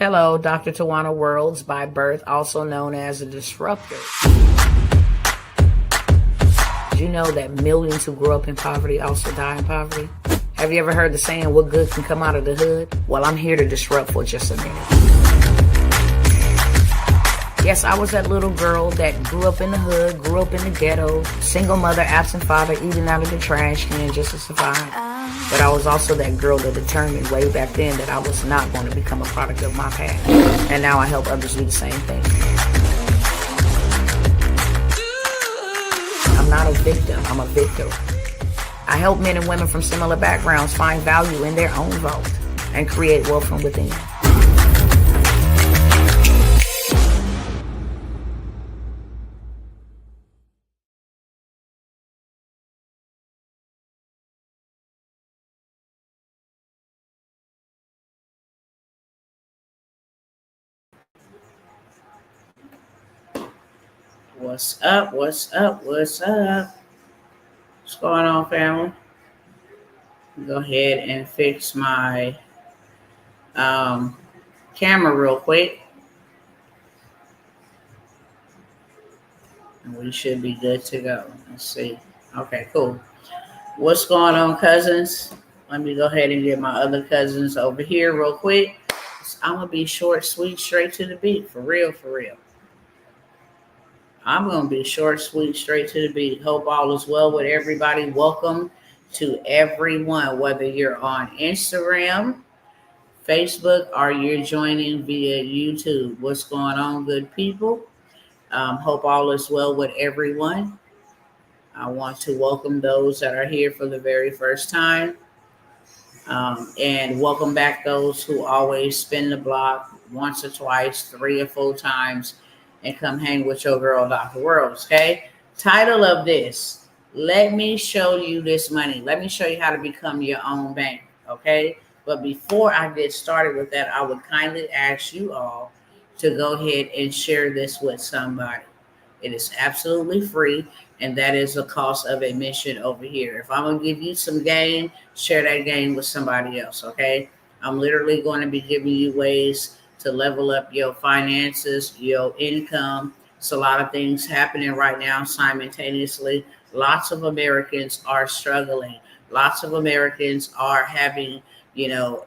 Hello, Dr. Tawana Worlds by birth, also known as a disruptor. Did you know that millions who grew up in poverty also die in poverty? Have you ever heard the saying, what good can come out of the hood? Well, I'm here to disrupt for just a minute. Yes, I was that little girl that grew up in the hood, grew up in the ghetto, single mother, absent father, eating out of the trash can just to survive. But I was also that girl that determined way back then that I was not going to become a product of my past. And now I help others do the same thing. I'm not a victim, I'm a victor. I help men and women from similar backgrounds find value in their own vote and create wealth from within. What's up? What's up? What's up? What's going on, family? Go ahead and fix my camera real quick. And we should be good to go. Let's see. Okay, cool. What's going on, cousins? Let me go ahead and get my other cousins over here real quick. I'm going to be short, sweet, straight to the beat. For real, for real. I'm going to be short, sweet, straight to the beat. Hope all is well with everybody. Welcome to everyone, whether you're on Instagram, Facebook, or you're joining via YouTube. What's going on, good people? Hope all is well with everyone. I want to welcome those that are here for the very first time. And welcome back those who always spin the block once or twice, 3 or 4 times, and come hang with your girl, Dr. Worlds, okay? Title of this, let me show you this money. Let me show you how to become your own bank, okay? But before I get started with that, I would kindly ask you all to go ahead and share this with somebody. It is absolutely free, and that is the cost of admission over here. If I'm going to give you some game, share that game with somebody else, okay? I'm literally going to be giving you ways to level up your finances, your income. It's a lot of things happening right now simultaneously. Lots of Americans are struggling. Lots of Americans are having,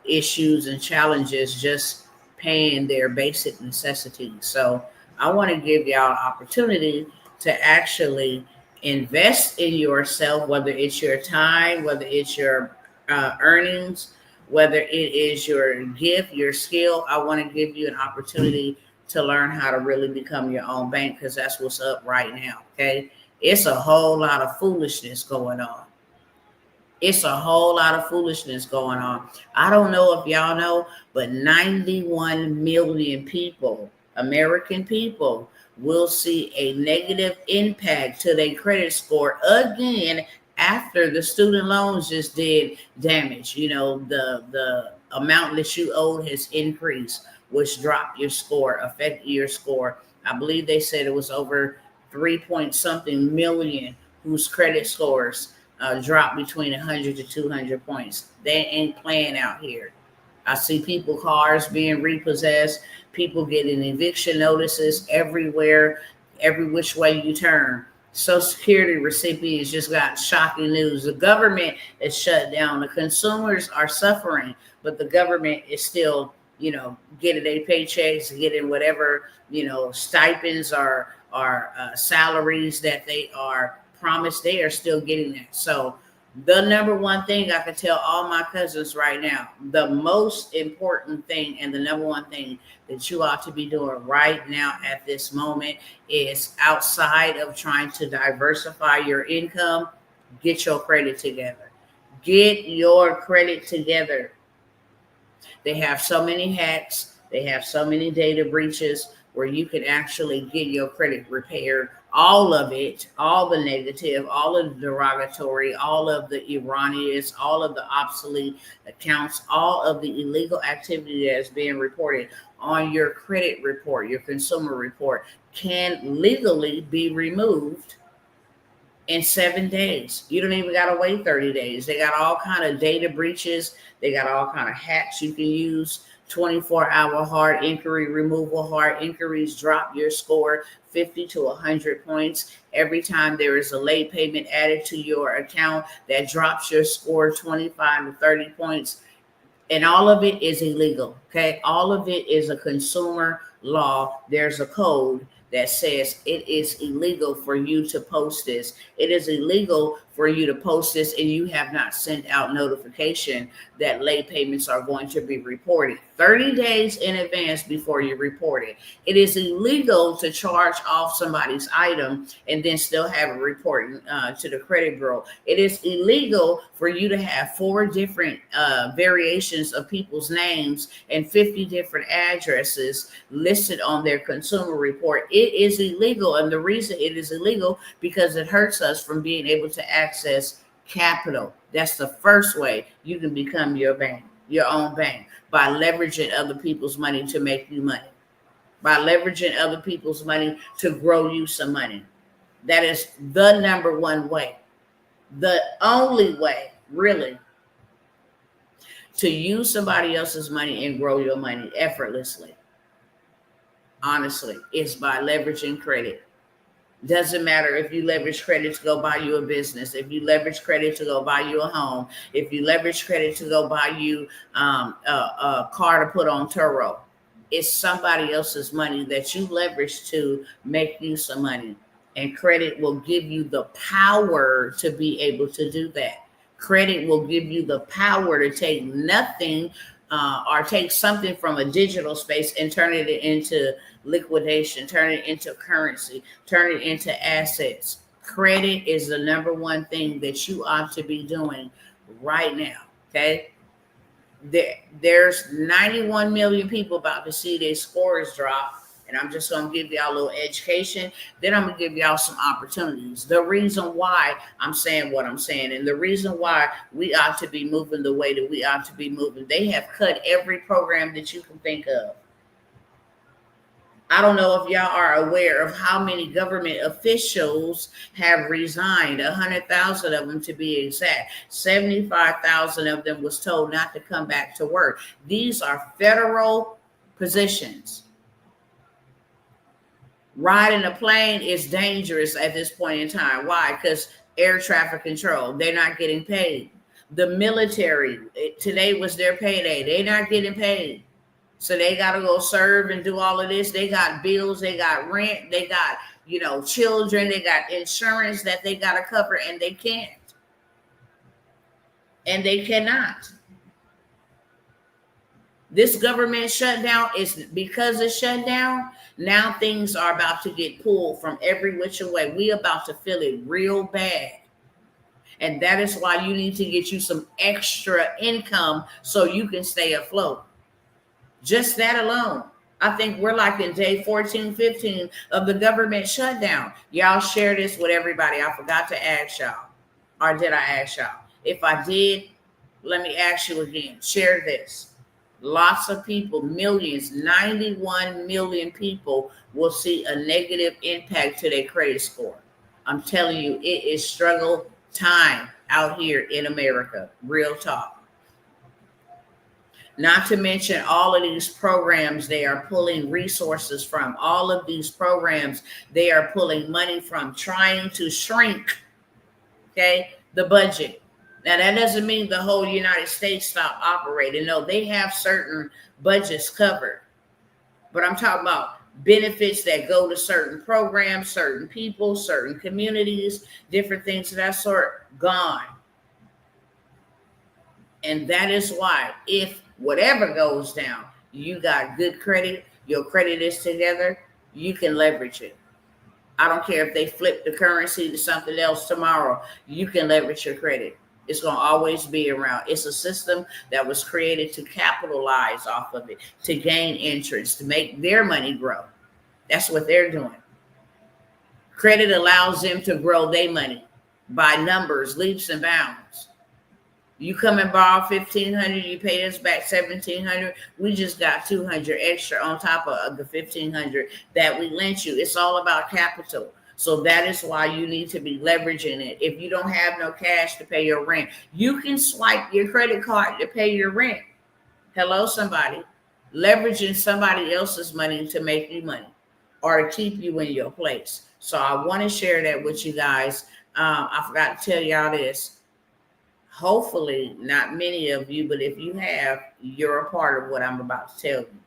issues and challenges just paying their basic necessities. So I want to give y'all an opportunity to actually invest in yourself, whether it's your time, whether it's your earnings, whether it is your gift, your skill. I want to give you an opportunity to learn how to really become your own bank, because that's what's up right now, okay? It's a whole lot of foolishness going on. It's a whole lot of foolishness going on. I don't know if y'all know, but 91 million people, American people, will see a negative impact to their credit score again after the student loans just did damage. The amount that you owed has increased, which dropped your score, affected your score. I believe they said it was over 3-point-something million whose credit scores dropped between 100 to 200 points. They ain't playing out here. I see people, cars being repossessed, people getting eviction notices everywhere, every which way you turn. Social Security recipients just got shocking news. The government is shut down. The consumers are suffering, but the government is still, getting their paychecks, getting whatever, stipends or salaries that they are promised. They are still getting that. So the number one thing I can tell all my cousins right now, the most important thing and the number one thing that you ought to be doing right now at this moment is, outside of trying to diversify your income, get your credit together. Get your credit together. They have so many hacks. They have so many data breaches where you can actually get your credit repaired. All of it, all the negative, all of the derogatory, all of the erroneous, all of the obsolete accounts, all of the illegal activity that is being reported on your credit report, your consumer report, can legally be removed in 7 days. You don't even got to wait 30 days. They got all kind of data breaches. They got all kind of hacks you can use 24-hour hard inquiry removal. Hard inquiries drop your score 50 to 100 points. Every time there is a late payment added to your account, that drops your score 25 to 30 points. And all of it is illegal. Okay. All of it is a consumer law. There's a code that says it is illegal for you to post this. It is illegal for you to post this and you have not sent out notification that late payments are going to be reported 30 days in advance before you report it. It is illegal to charge off somebody's item and then still have it reported to the credit bureau. It is illegal for you to have 4 different variations of people's names and 50 different addresses listed on their consumer report. It is illegal. And the reason it is illegal, because it hurts us from being able to access capital. That's the first way you can become your bank, your own bank, by leveraging other people's money to make you money, by leveraging other people's money to grow you some money. That is the number one way, the only way, really, to use somebody else's money and grow your money effortlessly. Honestly, it's by leveraging credit. Doesn't matter if you leverage credit to go buy you a business, if you leverage credit to go buy you a home, if you leverage credit to go buy you a car to put on Turo. It's somebody else's money that you leverage to make you some money. And credit will give you the power to be able to do that. Credit will give you the power to take nothing or take something from a digital space and turn it into liquidation, turn it into currency, turn it into assets. Credit is the number one thing that you ought to be doing right now. Okay. There's 91 million people about to see their scores drop. And I'm just going to give y'all a little education. Then I'm going to give y'all some opportunities. The reason why I'm saying what I'm saying, and the reason why we ought to be moving the way that we ought to be moving. They have cut every program that you can think of. I don't know if y'all are aware of how many government officials have resigned, 100,000 of them to be exact. 75,000 of them was told not to come back to work. These are federal positions. Riding a plane is dangerous at this point in time. Why? Because air traffic control, they're not getting paid. The military, today was their payday. They're not getting paid. So they got to go serve and do all of this. They got bills, they got rent, they got, children, they got insurance that they got to cover, and they can't. And they cannot. This government shutdown is because it's shut down. Now things are about to get pulled from every which way. We about to feel it real bad. And that is why you need to get you some extra income so you can stay afloat. Just that alone. I think we're like in day 14, 15 of the government shutdown. Y'all share this with everybody. I forgot to ask y'all. Or did I ask y'all? If I did, let me ask you again. Share this. Lots of people, millions, 91 million people will see a negative impact to their credit score. I'm telling you, it is struggle time out here in America. Real talk. Not to mention all of these programs they are pulling resources from. All of these programs they are pulling money from, trying to shrink, the budget. Now, that doesn't mean the whole United States stop operating. No, they have certain budgets covered. But I'm talking about benefits that go to certain programs, certain people, certain communities, different things of that sort, gone. And that is why, if whatever goes down, you got good credit, your credit is together, you can leverage it. I don't care if they flip the currency to something else tomorrow, you can leverage your credit. It's going to always be around. It's a system that was created to capitalize off of it, to gain interest, to make their money grow. That's what they're doing. Credit allows them to grow their money by numbers, leaps and bounds. You come and borrow $1,500, you pay us back $1,700. We just got $200 extra on top of the $1,500 that we lent you. It's all about capital. So that is why you need to be leveraging it. If you don't have no cash to pay your rent, you can swipe your credit card to pay your rent. Hello, somebody. leveraging somebody else's money to make you money or to keep you in your place. So I want to share that with you guys. I forgot to tell y'all this. Hopefully, not many of you, but if you have, you're a part of what I'm about to tell you.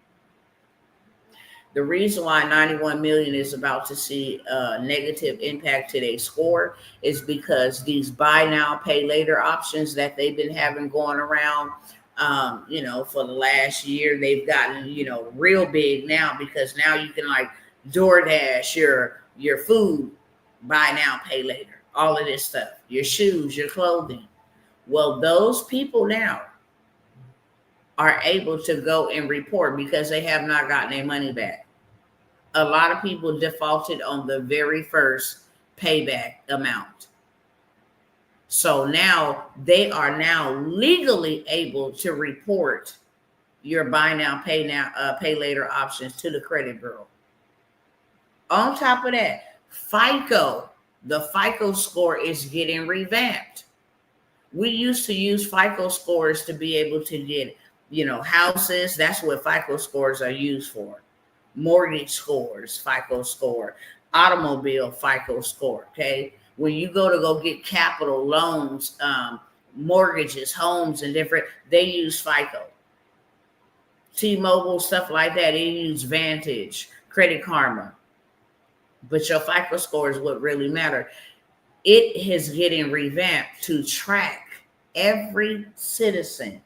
The reason why 91 million is about to see a negative impact to their score is because these buy now, pay later options that they've been having going around, for the last year, they've gotten, real big now because now you can like DoorDash your food, buy now, pay later, all of this stuff, your shoes, your clothing. Well, those people now are able to go and report because they have not gotten their money back. A lot of people defaulted on the very first payback amount. So now they are now legally able to report your buy now, pay later options to the credit bureau. On top of that, the FICO score is getting revamped. We used to use FICO scores to be able to get, houses. That's what FICO scores are used for. Mortgage scores, FICO score, automobile FICO score. Okay. When you go get capital loans, mortgages, homes, and different, they use FICO. T-Mobile, stuff like that, they use Vantage, Credit Karma. But your FICO score is what really matters. It is getting revamped to track every citizen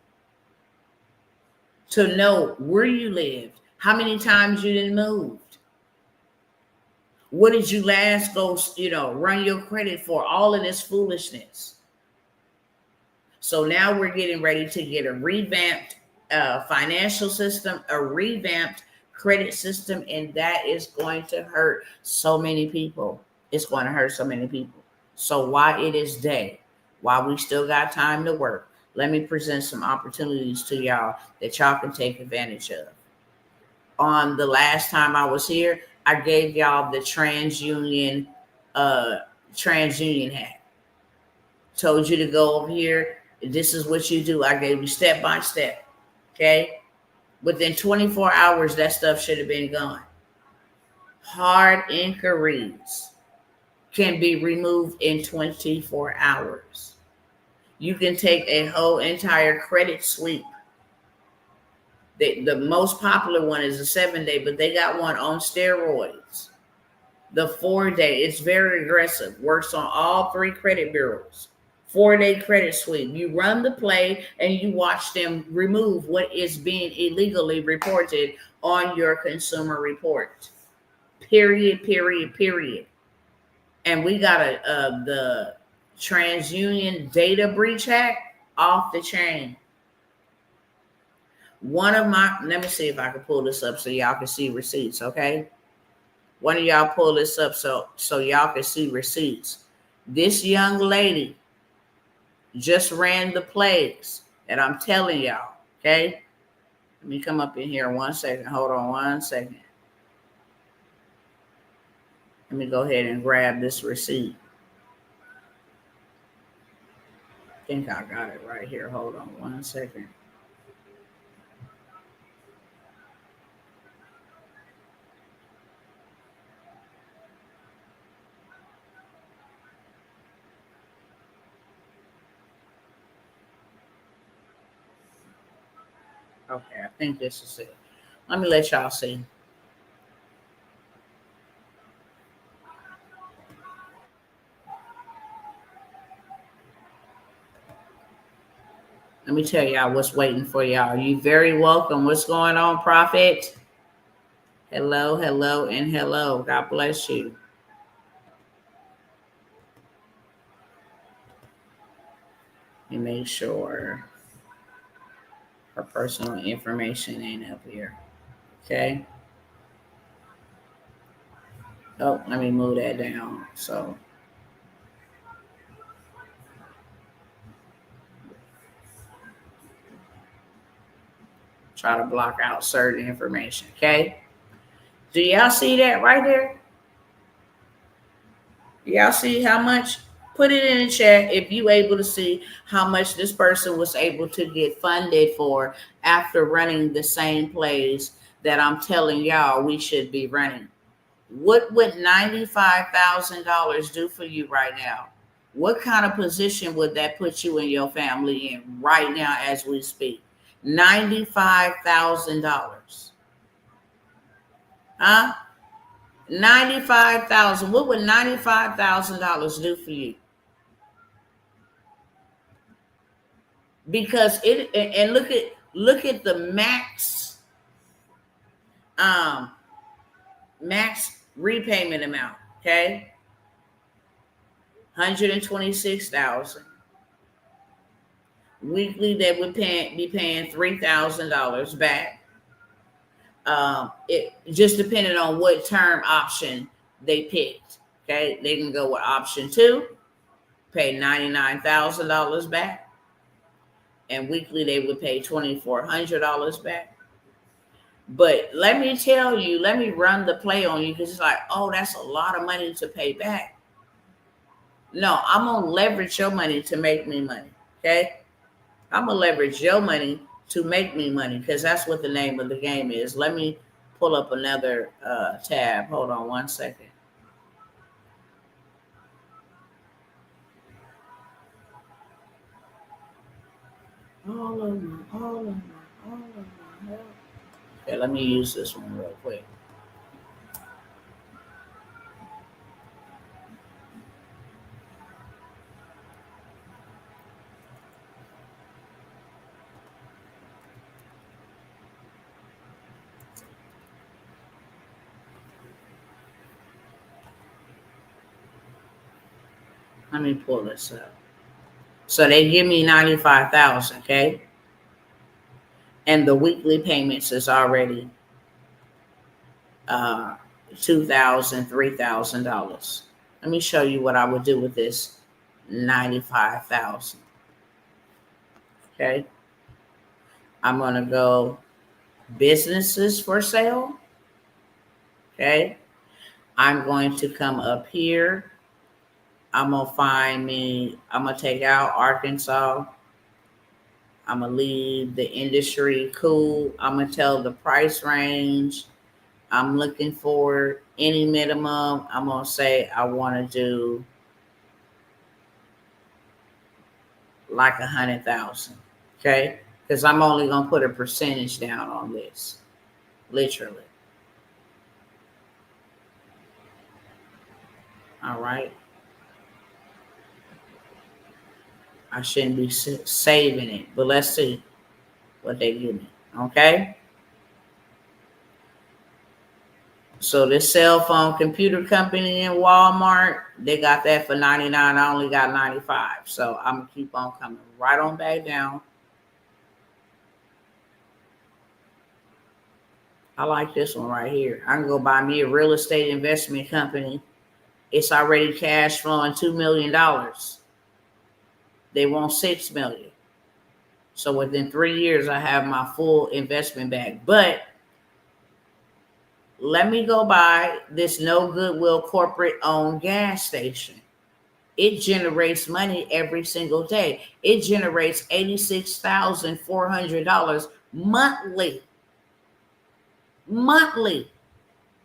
to know where you lived, how many times you didn't move, what did you last go, run your credit for, all of this foolishness. So now we're getting ready to get a revamped financial system, a revamped credit system, and that is going to hurt so many people. It's going to hurt so many people. So while it is day, while we still got time to work, let me present some opportunities to y'all that y'all can take advantage of. On the last time I was here, I gave y'all the TransUnion hack. Told you to go over here. This is what you do. I gave you step by step. Okay. Within 24 hours, that stuff should have been gone. Hard inquiries can be removed in 24 hours. You can take a whole entire credit sweep. The most popular one is a 7-day, but they got one on steroids. The 4-day, it's very aggressive, works on all 3 credit bureaus. 4-day credit sweep. You run the play and you watch them remove what is being illegally reported on your consumer report. Period. And we got the TransUnion data breach hack off the chain. Let me see if I can pull this up so y'all can see receipts, okay? One of y'all pull this up so y'all can see receipts. This young lady just ran the plays that I'm telling y'all, okay? Let me come up in here 1 second. Hold on 1 second. Let me go ahead and grab this receipt. I think I got it right here. Hold on 1 second. Okay, I think this is it. Let me let y'all see. Let me tell y'all what's waiting for y'all. You very welcome. What's going on, Prophet? Hello, and hello. God bless you. Let me make sure her personal information ain't up here. Okay. Oh, let me move that down. So try to block out certain information. Okay. Do y'all see that right there? Y'all see how much Put it in the chat if you able to see how much this person was able to get funded for after running the same plays that I'm telling y'all we should be running. What would $95,000 do for you right now? What kind of position would that put you and your family in right now as we speak? $95,000. Huh? 95,000. What would $95,000 do for you? Because it, and look at the um max repayment amount, okay? 126,000. Weekly they would be paying $3,000 back. It just depending on what term option they picked. Okay, they can go with option 2, pay $99,000 back, and weekly they would pay $2,400 back. But let me tell you, let me run the play on you, because it's like, oh, that's a lot of money to pay back. No, I'm gonna leverage your money to make me money. Okay, I'm gonna leverage your money to make me money, because that's what the name of the game is. Let me pull up another tab. Hold on one second. All of my. Okay, let me use this one real quick. Let me pull this up. So they give me 95,000, okay? And the weekly payments is already $2,000, $3,000. Let me show you what I would do with this 95,000. Okay, I'm gonna go businesses for sale. Okay, I'm going to come up here. I'm gonna take out Arkansas. I'm gonna leave the industry cool. I'm gonna tell the price range. I'm looking for any minimum. I'm gonna say I want to do like 100,000. Okay, because I'm only gonna put a percentage down on this, literally. All right. I shouldn't be saving it, but let's see what they give me. Okay. So this cell phone computer company in Walmart, they got that for 99. I only got 95. So I'm gonna keep on coming right on back down. I like this one right here. I can go buy me a real estate investment company. It's already cash flowing $2 million. They want $6 million. So within 3 years, I have my full investment back. But let me go buy this no goodwill corporate owned gas station. It generates money every single day. It generates $86,400 monthly. Monthly.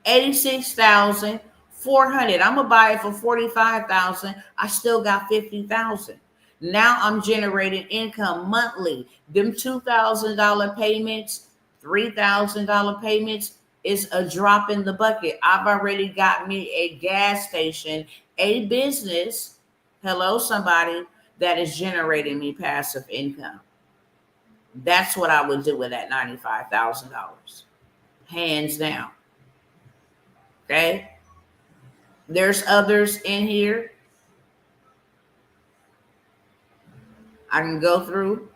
86,400. I'm gonna buy it for 45,000. I still got 50,000. Now I'm generating income monthly. Them $2,000 payments, $3,000 payments is a drop in the bucket. I've already got me a gas station, a business. Hello, somebody that is generating me passive income. That's what I would do with that $95,000. Hands down. Okay. There's others in here I can go through.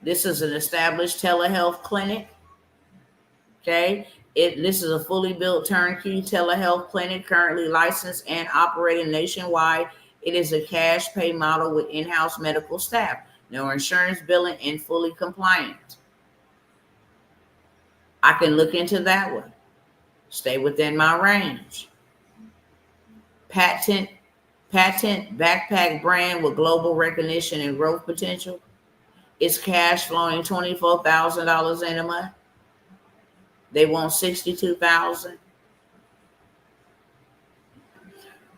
This is an established telehealth clinic. Okay. This is a fully built turnkey telehealth clinic, currently licensed and operating nationwide. It is a cash pay model with in-house medical staff, no insurance billing, and fully compliant. I can look into that one. Stay within my range. Patent Patent backpack brand with global recognition and growth potential. It's cash flowing $24,000 in a month. They want 62,000.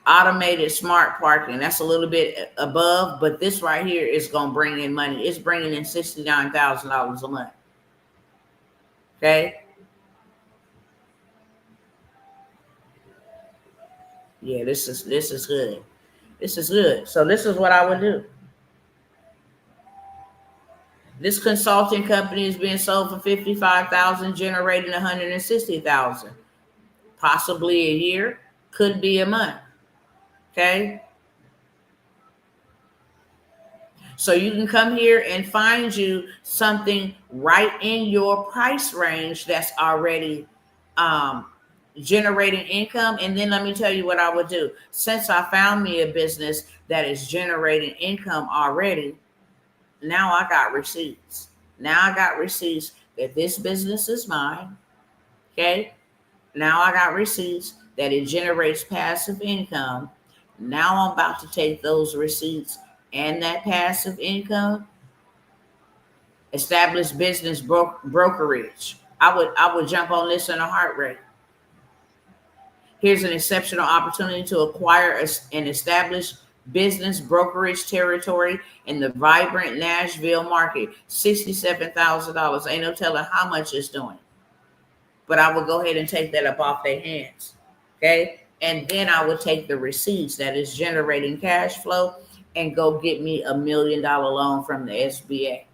Automated smart parking. That's a little bit above, but this right here is gonna bring in money. It's bringing in $69,000 a month. Okay. Yeah, this is good. This is good. So this is what I would do. This consulting company is being sold for 55,000, generating 160,000. Possibly a year, could be a month. Okay. So you can come here and find you something right in your price range that's already generating income. And then let me tell you what I would do. Since I found me a business that is generating income already, now I got receipts. Now I got receipts that this business is mine. Okay. Now I got receipts that it generates passive income. Now I'm about to take those receipts and that passive income, establish business brokerage. I would jump on this in a heart rate. Here's an exceptional opportunity to acquire and establish business brokerage territory in the vibrant Nashville market. $67,000. Ain't no telling how much it's doing. But I would go ahead and take that up off their hands. Okay. And then I would take the receipts that is generating cash flow and go get me $1 million loan from the SBA.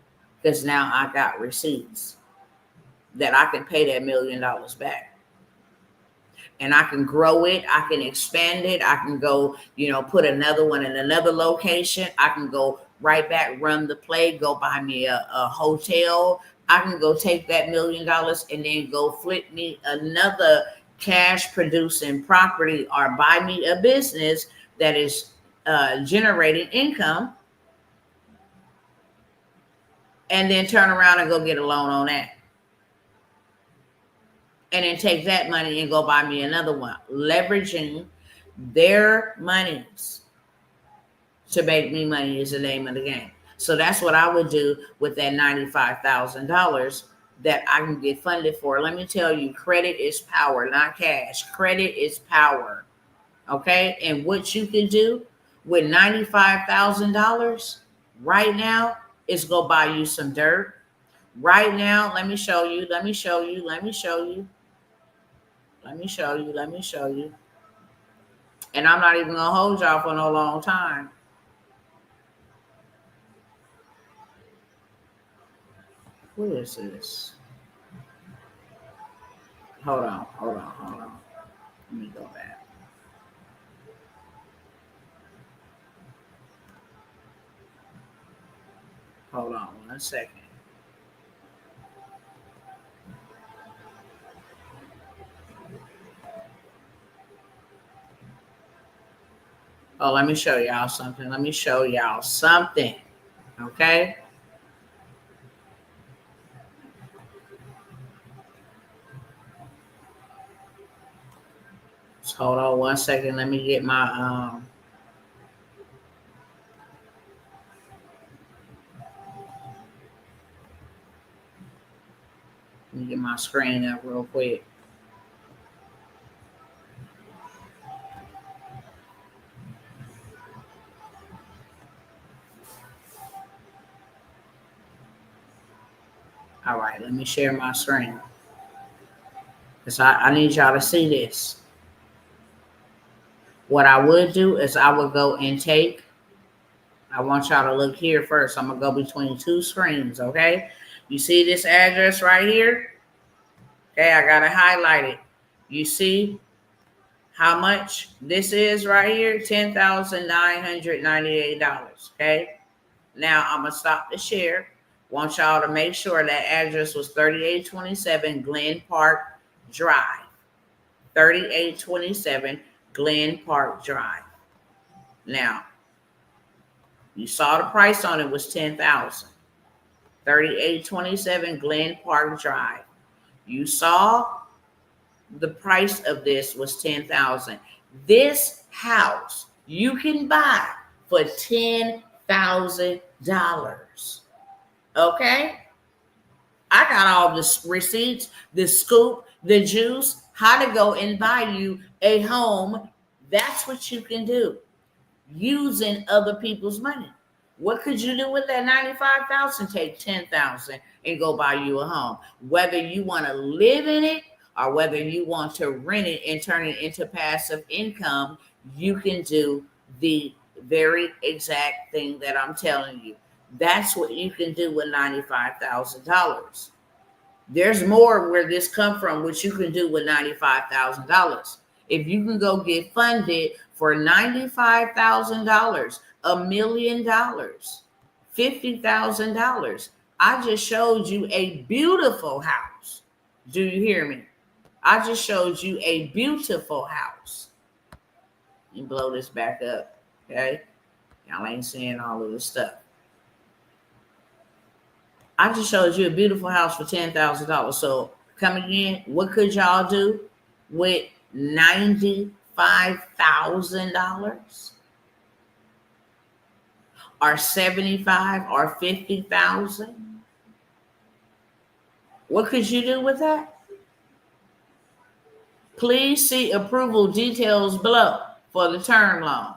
Because now I got receipts that I can pay that $1 million back. And I can grow it. I can expand it. I can go, put another one in another location. I can go right back, run the play, go buy me a hotel. I can go take that $1 million and then go flip me another cash producing property or buy me a business that is generating income, and then turn around and go get a loan on that. And then take that money and go buy me another one, leveraging their monies to make me money is the name of the game. So that's what I would do with that $95,000 that I can get funded for. Let me tell you, credit is power, not cash. Credit is power. Okay. And what you can do with $95,000 right now is go buy you some dirt. Right now, let me show you. Let me show you. Let me show you. Let me show you. Let me show you. And I'm not even going to hold y'all for no long time. What is this? Hold on. Let me go back. Hold on 1 second. Oh, let me show y'all something. Okay. Just hold on 1 second. Let me get my let me get my screen up real quick. All right, let me share my screen. Because I need y'all to see this. What I would do is I would go and take, I want y'all to look here first. I'm going to go between two screens, okay? You see this address right here? Okay, I got to highlight it. You see how much this is right here? $10,998, okay? Now, I'm going to stop the share. Want y'all to make sure that address was 3827 Glen Park Drive. 3827 Glen Park Drive. Now, you saw the price on it was $10,000. 3827 Glen Park Drive. You saw the price of this was $10,000. This house you can buy for $10,000. Okay? I got all the receipts, the scoop, the juice, how to go and buy you a home. That's what you can do using other people's money. What could you do with that 95,000? Take 10,000 and go buy you a home. Whether you want to live in it or whether you want to rent it and turn it into passive income, you can do the very exact thing that I'm telling you. That's what you can do with $95,000. There's more where this come from, which you can do with $95,000. If you can go get funded for $95,000, $1,000,000, $50,000, I just showed you a beautiful house. Do you hear me? I just showed you a beautiful house. You blow this back up, okay? Y'all ain't seeing all of this stuff. I just showed you a beautiful house for $10,000. So come again, what could y'all do with $95,000 or $75,000 or $50,000? What could you do with that? Please see approval details below for the term loan.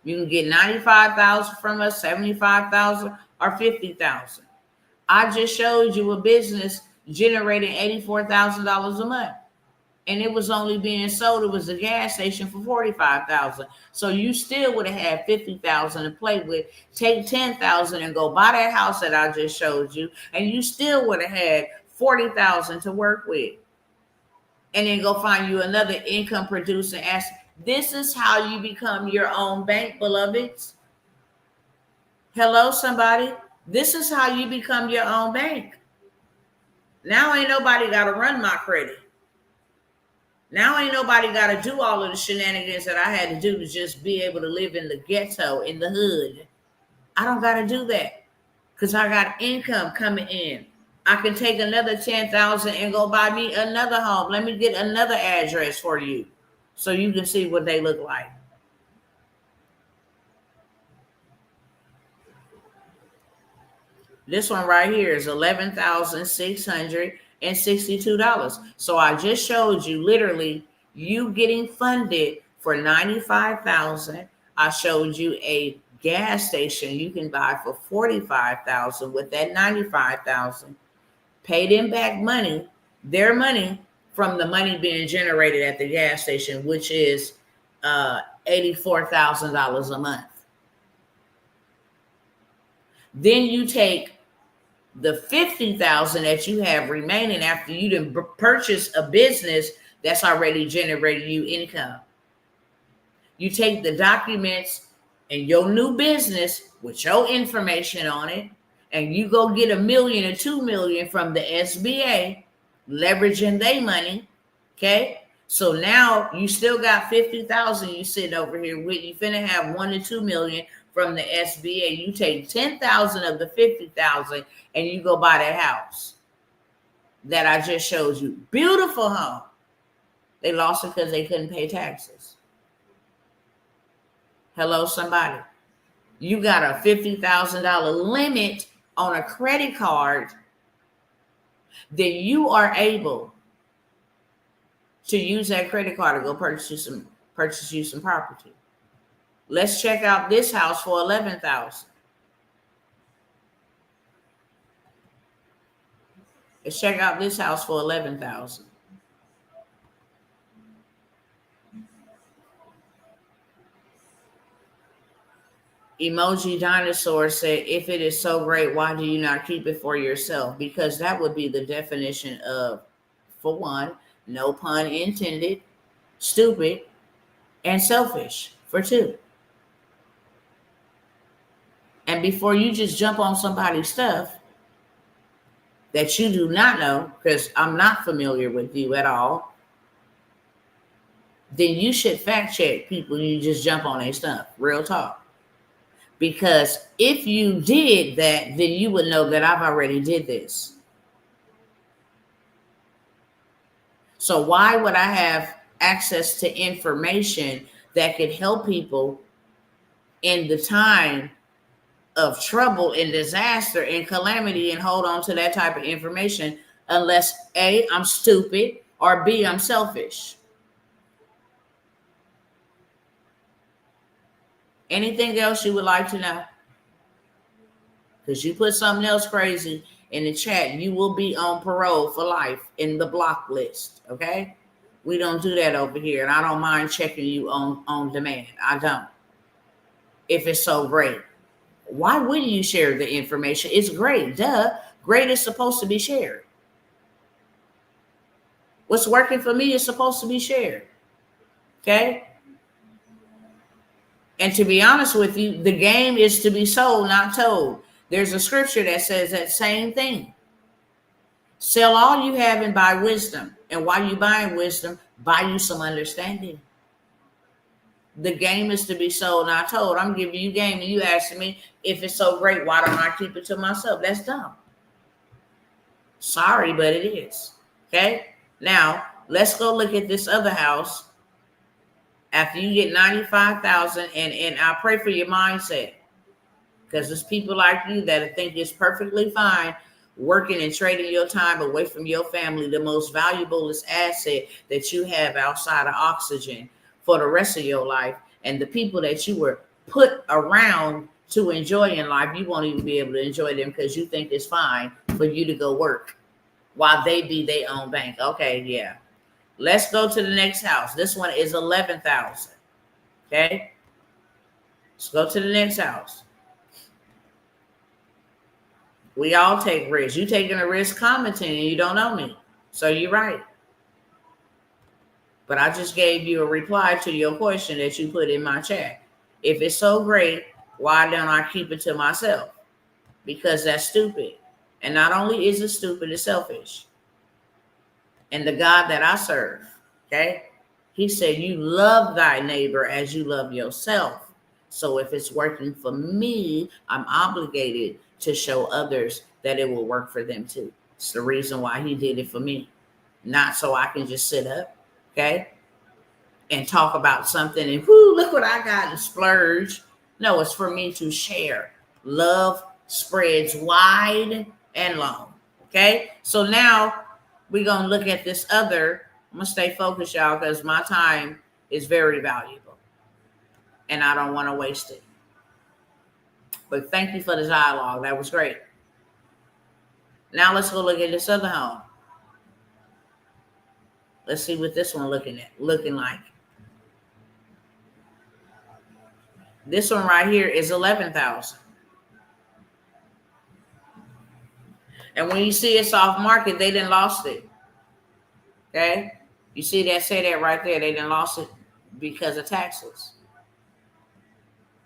You can get $95,000 from us, $75,000 or $50,000. I just showed you a business generating $84,000 a month, and it was only being sold. It was a gas station for $45,000. So you still would have had $50,000 to play with. Take $10,000 and go buy that house that I just showed you, and you still would have had $40,000 to work with. And then go find you another income producing asset. This is how you become your own bank, beloveds. Hello, somebody. This is how you become your own bank. Now ain't nobody got to run my credit. Now ain't nobody got to do all of the shenanigans that I had to do to just be able to live in the ghetto, in the hood. I don't got to do that because I got income coming in. I can take another $10,000 and go buy me another home. Let me get another address for you so you can see what they look like. This one right here is $11,662. So I just showed you literally you getting funded for $95,000. I showed you a gas station you can buy for $45,000 with that $95,000. Pay them back money, their money, from the money being generated at the gas station, which is $84,000 a month. Then you take the $50,000 that you have remaining after you done purchase a business that's already generated you income. You take the documents and your new business with your information on it, and you go get $1 million or $2 million from the SBA, leveraging their money. Okay. So now you still got $50,000 you sitting over here with. You finna have $1 to $2 million from the SBA. You take $10,000 of the $50,000 and you go buy that house that I just showed you. Beautiful home. They lost it because they couldn't pay taxes. Hello, somebody. You got a $50,000 limit on a credit card. Then you are able to use that credit card to go purchase you some property. Let's check out this house for $11,000. Let's check out this house for $11,000. Emoji Dinosaur said, if it is so great, why do you not keep it for yourself? Because that would be the definition of, for one, no pun intended, stupid, and selfish, for two. And before you just jump on somebody's stuff that you do not know, because I'm not familiar with you at all, then you should fact check people you just jump on their stuff. Real talk. Because if you did that, then you would know that I've already did this. So why would I have access to information that could help people in the time of trouble and disaster and calamity and hold on to that type of information unless A, I'm stupid, or B, I'm selfish. Anything else you would like to know? Because you put something else crazy in the chat, you will be on parole for life in the block list. Okay? We don't do that over here, and I don't mind checking you on demand. I don't. If it's so great. Why wouldn't you share the information? It's great. Duh. Great is supposed to be shared. What's working for me is supposed to be shared. Okay? And to be honest with you, the game is to be sold, not told. There's a scripture that says that same thing. Sell all you have and buy wisdom. And while you buying wisdom, buy you some understanding. The game is to be sold, not told. I'm giving you game and you asking me if it's so great, why don't I keep it to myself? That's dumb. Sorry, but it is. Okay? Now, let's go look at this other house. After you get 95,000, and I pray for your mindset. Because there's people like you that think it's perfectly fine working and trading your time away from your family, the most valuable asset that you have outside of oxygen for the rest of your life. And the people that you were put around to enjoy in life, you won't even be able to enjoy them because you think it's fine for you to go work while they be their own bank. Okay, yeah. Let's go to the next house. This one is 11,000. Okay. Let's go to the next house. We all take risks. You taking a risk commenting and you don't know me. So you're right. But I just gave you a reply to your question that you put in my chat. If it's so great, why don't I keep it to myself? Because that's stupid. And not only is it stupid, it's selfish. And the God that I serve, okay, he said, you love thy neighbor as you love yourself. So if it's working for me, I'm obligated to show others that it will work for them too. It's the reason why he did it for me. Not so I can just sit up, okay, and talk about something and whoo, look what I got and splurge. No, it's for me to share. Love spreads wide and long. Okay, so now we're going to look at this other. I'm going to stay focused, y'all, because my time is very valuable and I don't want to waste it. But thank you for the dialogue. That was great. Now let's go look at this other home. Let's see what this one looking like. This one right here is 11,000. And when you see it's off market, they done lost it. Okay? You see that, say that right there. They done lost it because of taxes.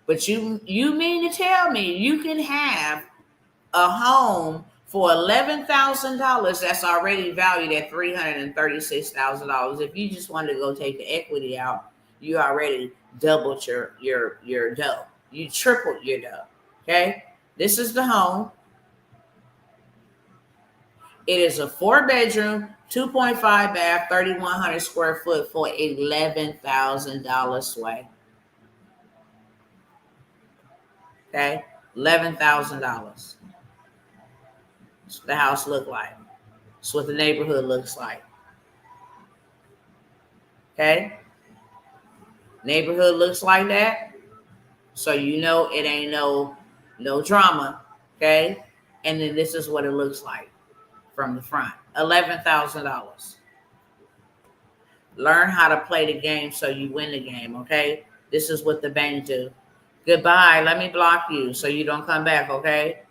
But you mean to tell me you can have a home for $11,000 that's already valued at $336,000. If you just wanted to go take the equity out, you already doubled your dough. You tripled your dough. Okay? This is the home. It is a 4-bedroom, 2.5 bath, 3,100 square foot for $11,000 sway. Okay? $11,000. That's what the house look like. That's what the neighborhood looks like. Okay? Neighborhood looks like that. So you know it ain't no drama. Okay? And then this is what it looks like from the front. $11,000. Learn how to play the game so you win the game, okay? This is what the bank do. Goodbye. Let me block you so you don't come back, okay?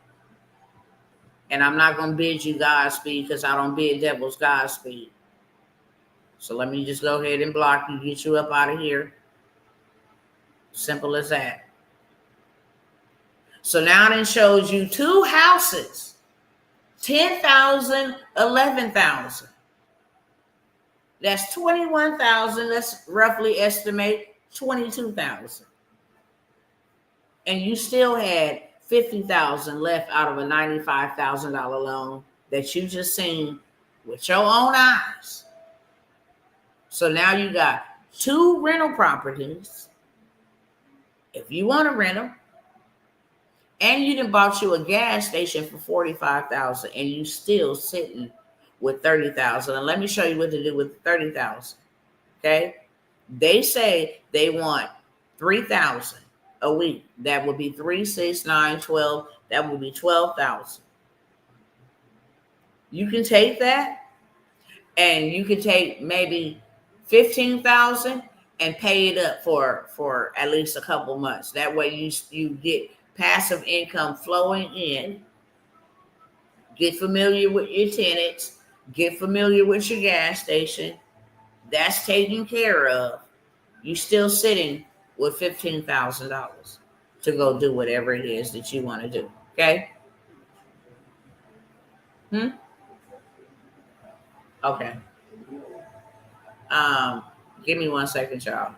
And I'm not going to bid you Godspeed because I don't bid devils Godspeed. So let me just go ahead and block you, get you up out of here. Simple as that. So now it shows you 2 houses. 10,000, 11,000. That's 21,000. Let's roughly estimate 22,000. And you still had 50,000 left out of a $95,000 loan that you just seen with your own eyes. So now you got 2 rental properties If you want to rent them, and you done bought you a gas station for $45,000, and you still sitting with $30,000. And let me show you what to do with $30,000. Okay, they say they want $3,000 a week. That would be 3, 6, 9, 12. That would be 12,000. You can take that, and you can take maybe 15,000 and pay it up for at least a couple months. That way you get passive income flowing in. Get familiar with your tenants. Get familiar with your gas station. That's taken care of. You're still sitting with $15,000 to go do whatever it is that you want to do. Okay? Okay. Um, Give me 1 second, y'all.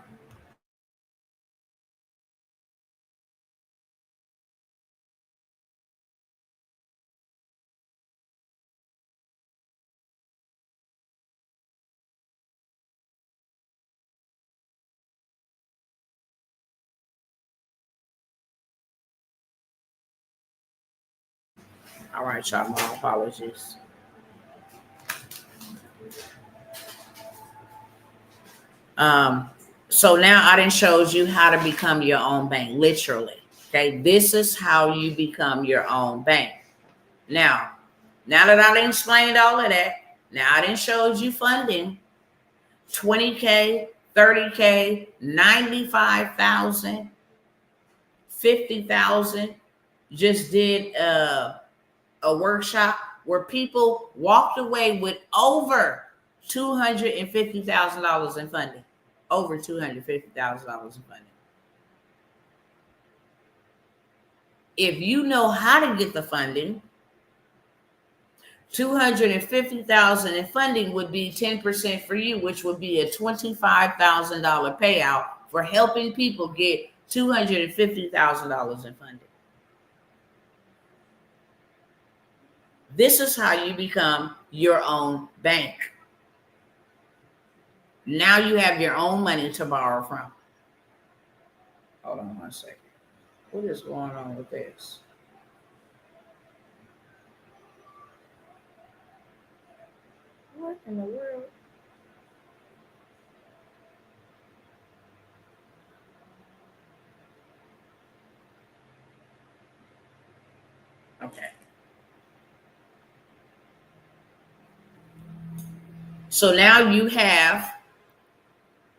All right, y'all. My apologies. Um, so now I done showed you how to become your own bank, literally. Okay, this is how you become your own bank. Now that I done explained all of that, now I done showed you funding, 20K, 30K, 95,000, 50,000. Just did a workshop where people walked away with over $250,000 in funding. Over $250,000 in funding. If you know how to get the funding, $250,000 in funding would be 10% for you, which would be a $25,000 payout for helping people get $250,000 in funding. This is how you become your own bank. Now you have your own money to borrow from. Hold on 1 second. What is going on with this? What in the world? Okay. So now you have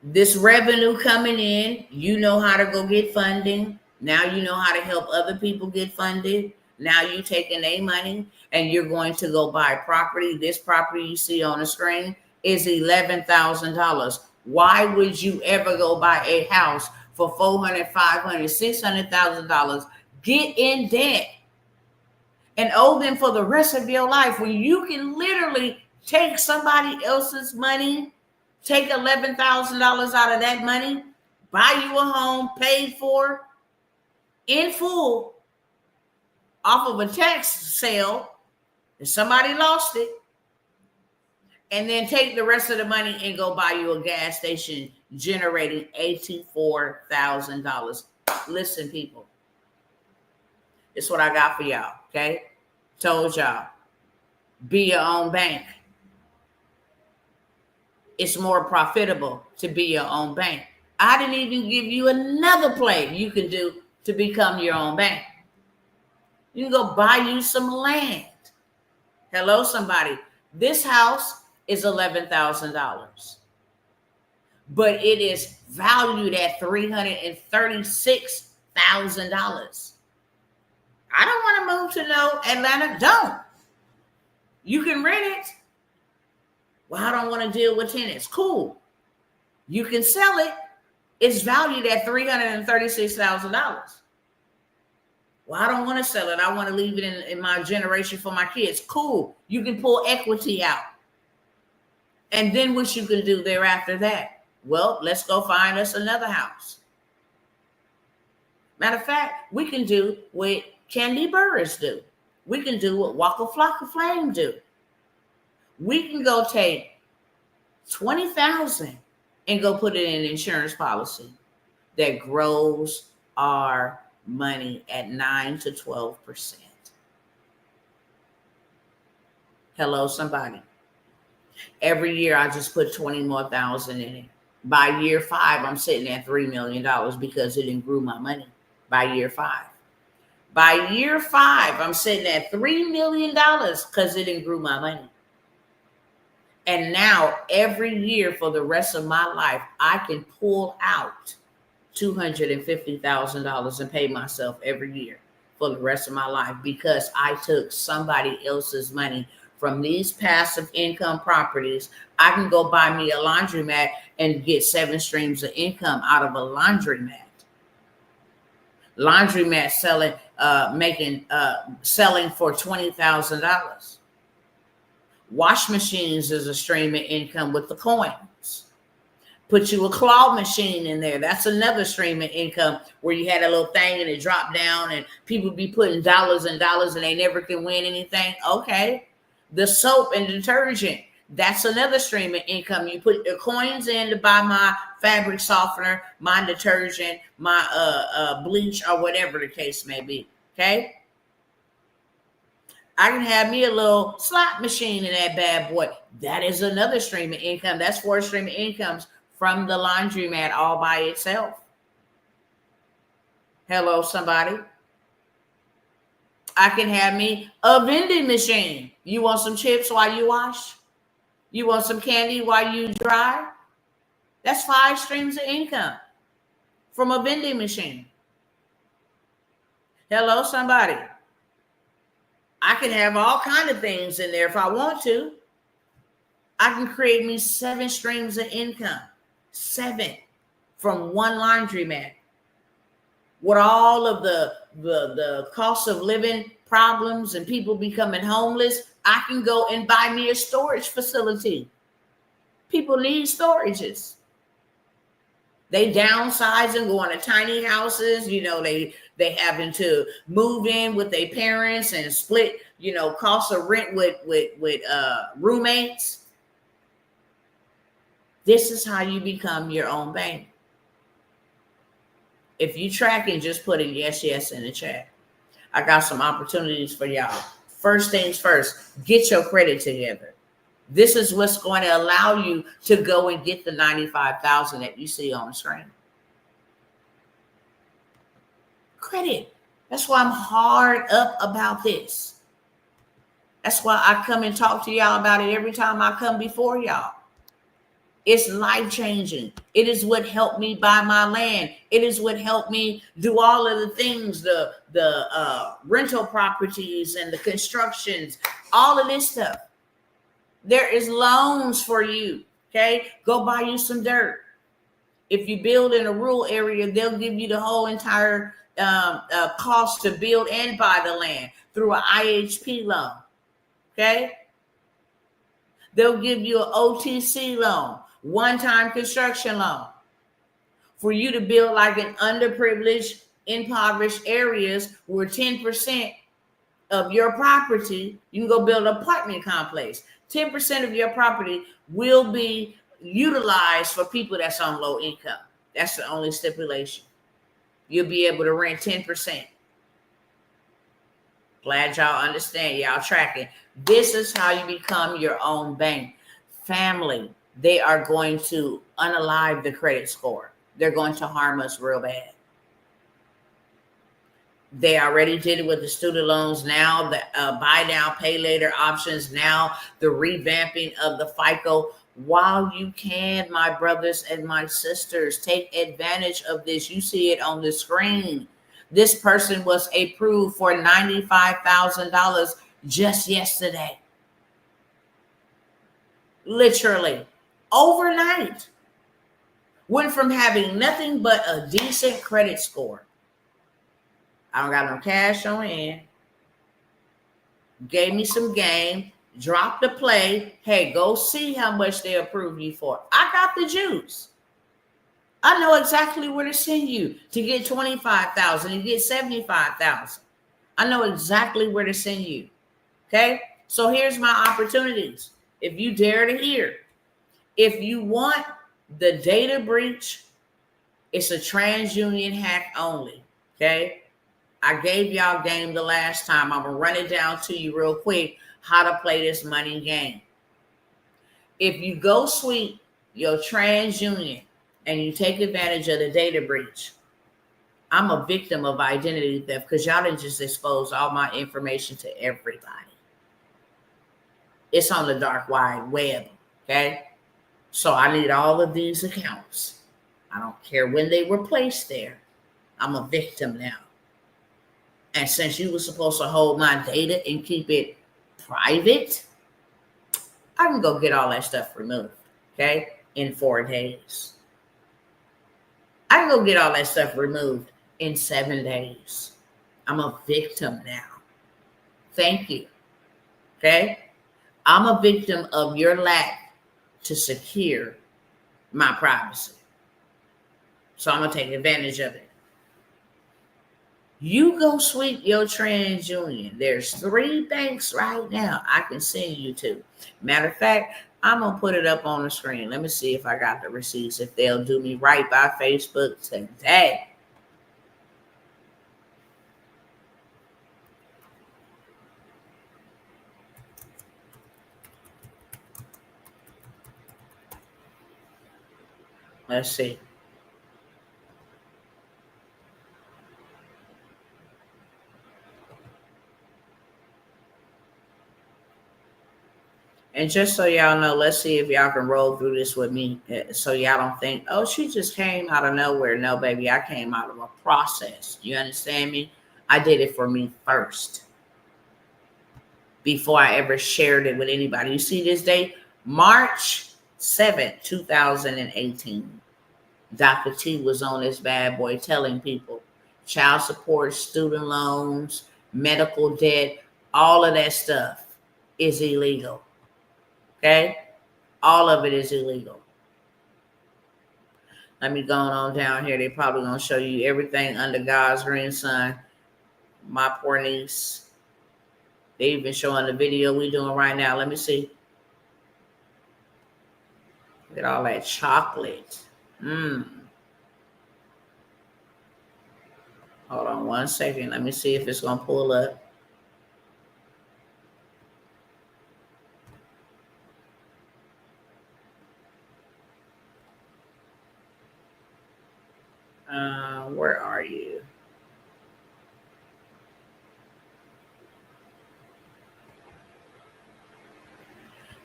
this revenue coming in. You know how to go get funding. Now you know how to help other people get funded. Now you taking their money and you're going to go buy property. This property you see on the screen is $11,000. Why would you ever go buy a house for $400,000, $500,000, $600,000? Get in debt and owe them for the rest of your life when you can literally take somebody else's money, take $11,000 out of that money, buy you a home paid for in full off of a tax sale, and somebody lost it, and then take the rest of the money and go buy you a gas station generating $84,000. Listen, people, it's what I got for y'all, okay? Told y'all, be your own bank. It's more profitable to be your own bank. I didn't even give you another play you can do to become your own bank. You can go buy you some land. Hello, somebody. This house is $11,000, but it is valued at $336,000. I don't want to move to no Atlanta. Don't. You can rent it. Well, I don't want to deal with tenants. Cool. You can sell it. It's valued at $336,000. Well, I don't want to sell it. I want to leave it in my generation for my kids. Cool. You can pull equity out. And then what you can do thereafter that? Well, let's go find us another house. Matter of fact, we can do what Candy Burris do. We can do what Waka Flocka Flame do. We can go take $20,000 and go put it in an insurance policy that grows our money at 9 to 12%. Hello, somebody. Every year I just put 20 more thousand in it. By year 5, I'm sitting at $3 million because it didn't grew my money by year 5. By year 5, I'm sitting at $3 million because it didn't grew my money. And now every year for the rest of my life, I can pull out $250,000 and pay myself every year for the rest of my life because I took somebody else's money from these passive income properties. I can go buy me a laundromat and get 7 streams of income out of a laundromat. Laundromat selling for $20,000. Wash machines is a stream of income with the coins. Put you a claw machine in there. That's another stream of income where you had a little thing and it dropped down and people be putting dollars and dollars and they never can win anything. Okay. The soap and detergent, that's another stream of income. You put the coins in to buy my fabric softener, my detergent, my bleach, or whatever the case may be. Okay. I can have me a little slot machine in that bad boy. That is another stream of income. That's 4 stream of incomes from the laundromat all by itself. Hello, somebody. I can have me a vending machine. You want some chips while you wash? You want some candy while you dry? That's 5 streams of income from a vending machine. Hello, somebody. I can have all kinds of things in there if I want to. I can create me 7 streams of income. 7 from one laundromat. With all of the cost of living problems and people becoming homeless, I can go and buy me a storage facility. People need storages. They downsize and go into tiny houses. You know, they having to move in with their parents and split, cost of rent with roommates. This is how you become your own bank. If you track and just put a yes in the chat. I got some opportunities for y'all. First things first, get your credit together. This is what's going to allow you to go and get the 95,000 that you see on the screen. Credit. That's why I'm hard up about this. That's why I come and talk to y'all about it every time I come before y'all. It's life-changing. It is what helped me buy my land. It is what helped me do all of the things, the rental properties and the constructions, all of this stuff. There is loans for you, okay? Go buy you some dirt. If you build in a rural area, they'll give you the whole entire cost to build and buy the land through an IHP loan, okay? They'll give you an OTC loan, one-time construction loan, for you to build like in underprivileged, impoverished areas where 10% of your property, you can go build an apartment complex. 10% of your property will be utilized for people that's on low income. That's the only stipulation. You'll be able to rent 10%. Glad y'all understand. Y'all tracking. This is how you become your own bank. Family, they are going to unalive the credit score. They're going to harm us real bad. They already did it with the student loans. Now the buy now, pay later options. Now the revamping of the FICO. While you can, my brothers and my sisters, take advantage of this. You see it on the screen. This person was approved for $95,000 just yesterday. Literally overnight. Went from having nothing but a decent credit score. I don't got no cash on hand. Gave me some game. Dropped the play. Hey, go see how much they approve you for. I got the juice. I know exactly where to send you to get 25,000 and get 75,000. I know exactly where to send you. Okay. So here's my opportunities. If you dare to hear, if you want the data breach, it's a TransUnion hack only. Okay. I gave y'all game the last time. I'm going to run it down to you real quick how to play this money game. If you go sweep your TransUnion and you take advantage of the data breach, I'm a victim of identity theft because y'all didn't just expose all my information to everybody. It's on the dark wide web, okay? So I need all of these accounts. I don't care when they were placed there. I'm a victim now. And since you were supposed to hold my data and keep it private, I can go get all that stuff removed, okay, in 4 days. I can go get all that stuff removed in 7 days. I'm a victim now. Thank you, okay? I'm a victim of your lack to secure my privacy. So I'm going to take advantage of it. You go sweep your TransUnion. There's 3 banks right now I can send you to. Matter of fact, I'm going to put it up on the screen. Let me see if I got the receipts, if they'll do me right by Facebook today. Let's see. And just so y'all know, let's see if y'all can roll through this with me so y'all don't think, oh, she just came out of nowhere. No, baby, I came out of a process. You understand me? I did it for me first before I ever shared it with anybody. You see this date? March 7th, 2018. Dr. T was on this bad boy telling people child support, student loans, medical debt, all of that stuff is illegal. Okay? All of it is illegal. Let me go on down here. They're probably going to show you everything under God's green sun. My poor niece. They even showing the video we doing right now. Let me see. Look at all that chocolate. Hold on 1 second. Let me see if it's going to pull up. Where are you?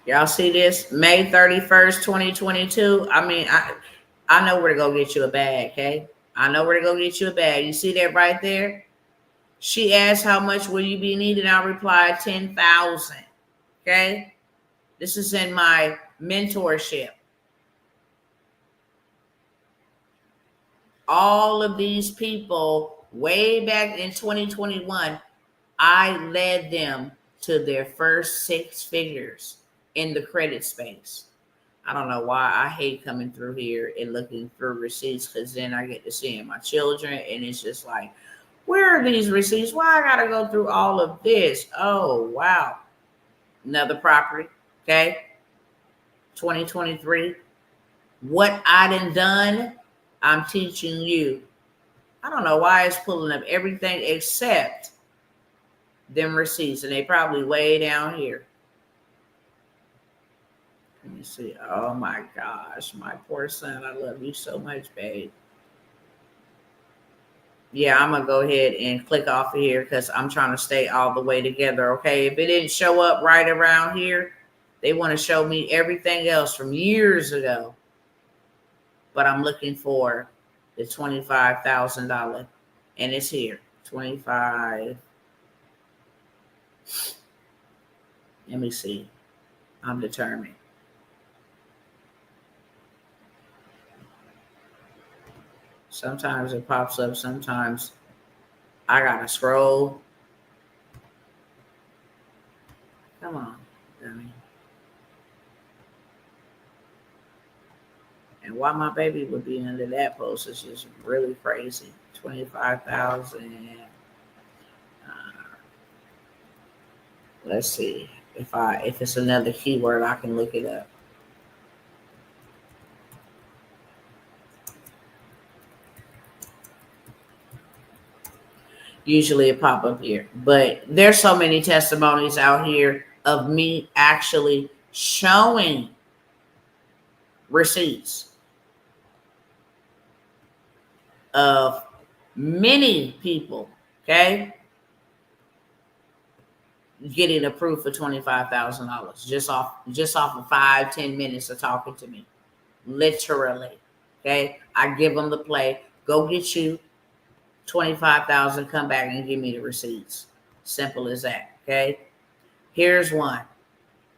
Y'all see this? May 31st, 2022. I mean, I know where to go get you a bag, okay? I know where to go get you a bag. You see that right there? She asked, how much will you be needing? I replied, 10,000. Okay? This is in my mentorship. All of these people, way back in 2021, I led them to their first 6 figures in the credit space. I don't know why I hate coming through here and looking through receipts, because then I get to seeing my children and it's just like, where are these receipts? Why I gotta go through all of this? Oh, wow. Another property, okay? 2023. What I done, I'm teaching you. I don't know why it's pulling up everything except them receipts, and they probably way down here. Let me see. Oh my gosh, my poor son. I love you so much, babe. Yeah, I'm gonna go ahead and click off of here because I'm trying to stay all the way together. Okay, if it didn't show up right around here, they want to show me everything else from years ago. But I'm looking for the $25,000, and it's here. 25. Let me see. I'm determined. Sometimes it pops up. Sometimes I gotta scroll. Come on, dummy. And why my baby would be under that post is just really crazy. 25,000. Let's see if it's another keyword I can look it up. Usually it pop up here. But there's so many testimonies out here of me actually showing receipts of many people, okay, getting approved for $25,000 just off of 5-10 minutes of talking to me. Literally. Okay. I give them the play. Go get you 25,000, come back and give me the receipts. Simple as that. Okay. Here's one.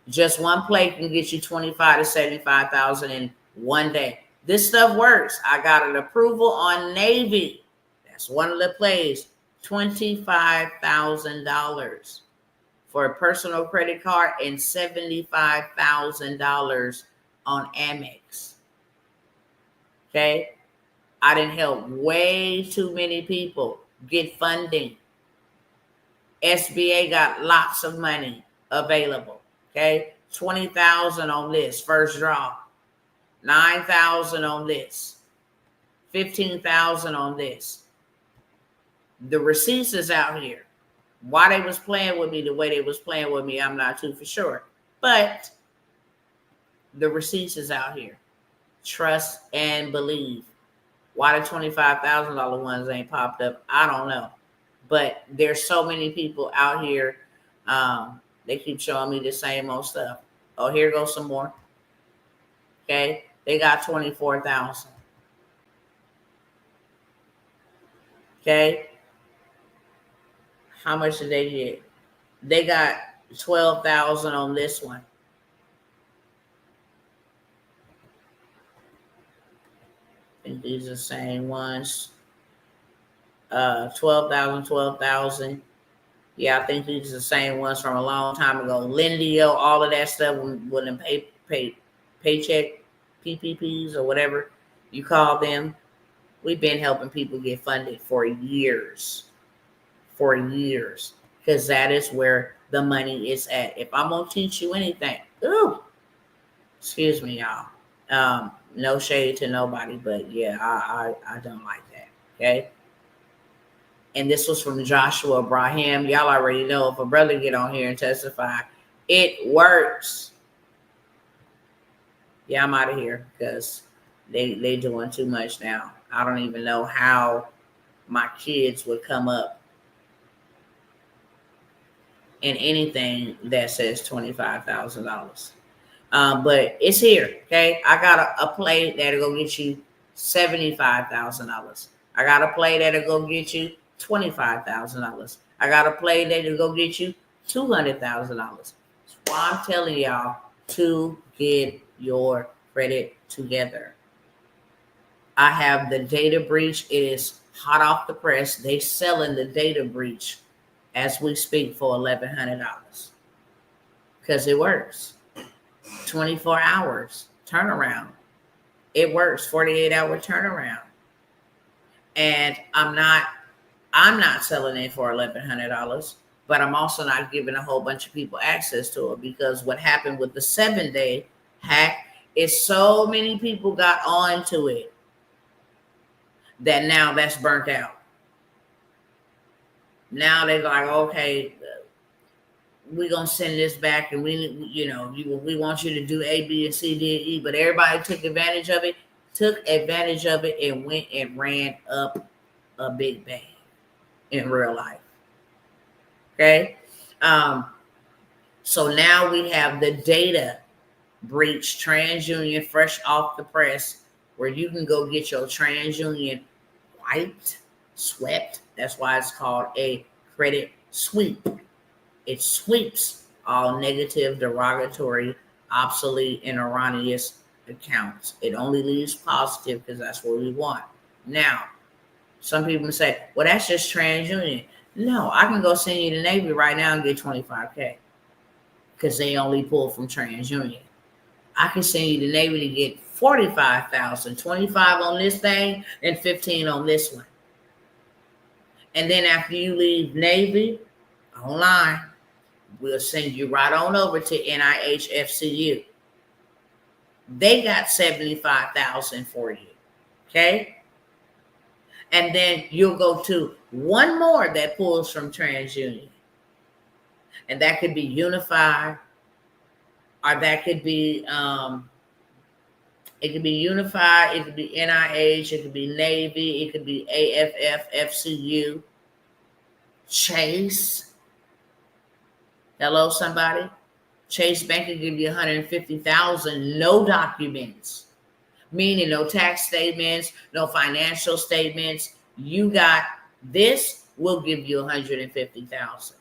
Just one play can get you 25 to 75,000 in one day. This stuff works. I got an approval on Navy. That's one of the plays. $25,000 for a personal credit card and $75,000 on Amex. Okay. I didn't help way too many people get funding. SBA got lots of money available. Okay. 20,000 on this first draw, 9,000 on this, 15,000 on this. The receipts is out here. Why they was playing with me the way they was playing with me, I'm not too for sure. But the receipts is out here. Trust and believe. Why the $25,000 ones ain't popped up, I don't know. But there's so many people out here. They keep showing me the same old stuff. Oh, here goes some more. Okay, they got 24,000. Okay, how much did they get? They got 12,000 on this one. I think these are the same ones. 12,000, 12,000. Yeah, I think these are the same ones from a long time ago. Lindio, all of that stuff wouldn't paycheck PPPs or whatever you call them. We've been helping people get funded for years. Because that is where the money is at. If I'm going to teach you anything, excuse me, y'all. No shade to nobody, but yeah, I don't like that. Okay. And this was from Joshua Ibrahim. Y'all already know if a brother get on here and testify, it works. Yeah, I'm out of here because they doing too much now. I don't even know how my kids would come up in anything that says $25,000. But it's here, okay? I got a play that'll go get you $75,000. I got a play that'll go get you $25,000. I got a play that'll go get you $200,000. That's why I'm telling y'all to get your credit together. I have the data breach. It is hot off the press. They selling the data breach as we speak for $1,100 because it works. 24 hours turnaround. It works. 48-hour turnaround. And I'm not selling it for $1,100, but I'm also not giving a whole bunch of people access to it because what happened with the 7-day hack is so many people got onto it that now that's burnt out. Now they're like, okay, we're going to send this back and we want you to do A, B, and C, D, and E. But everybody took advantage of it and went and ran up a big bang in real life. Okay. So now we have the data breach TransUnion fresh off the press where you can go get your TransUnion wiped, swept. That's why it's called a credit sweep. It sweeps all negative, derogatory, obsolete, and erroneous accounts. It only leaves positive because that's what we want. Now, some people say, well, that's just TransUnion. No, I can go send you to Navy right now and get $25K because they only pull from TransUnion. I can send you to Navy to get $45,000, 25 on this thing and 15 on this one. And then after you leave Navy, online, we'll send you right on over to NIHFCU. They got $75,000 for you. Okay. And then you'll go to one more that pulls from TransUnion. And that could be Unified, or that could be it could be Unified, it could be NIH, it could be Navy, it could be AFF, FCU, Chase. Hello, somebody. Chase Bank could give you $150,000, no documents, meaning no tax statements, no financial statements. You got this, will give you $150,000.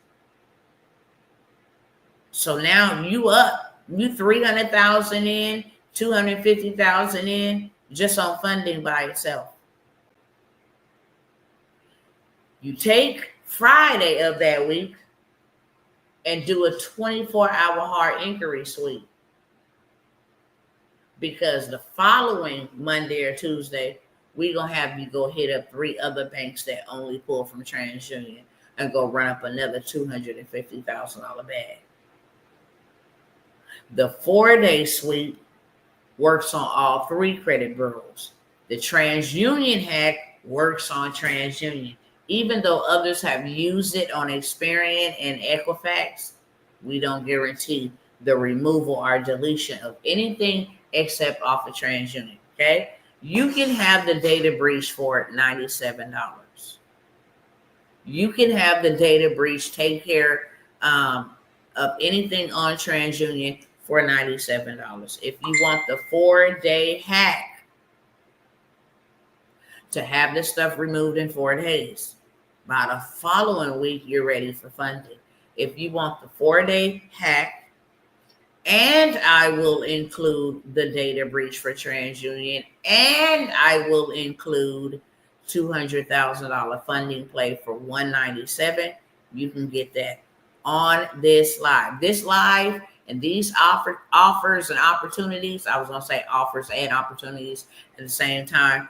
So now you up, you 300,000 in, 250,000 in, just on funding by itself. You take Friday of that week and do a 24-hour hard inquiry sweep, because the following Monday or Tuesday, we're going to have you go hit up 3 other banks that only pull from TransUnion and go run up another $250,000 bag. The 4-day sweep works on all 3 credit bureaus. The TransUnion hack works on TransUnion. Even though others have used it on Experian and Equifax, we don't guarantee the removal or deletion of anything except off of TransUnion. Okay? You can have the data breach for $97. You can have the data breach take care of anything on TransUnion for $97. If you want the 4-day hack to have this stuff removed in 4 days, by the following week, you're ready for funding. If you want the 4-day hack, and I will include the data breach for TransUnion, and I will include $200,000 funding play for $197, you can get that on this live. This live and these offers and opportunities, I was going to say offers and opportunities at the same time,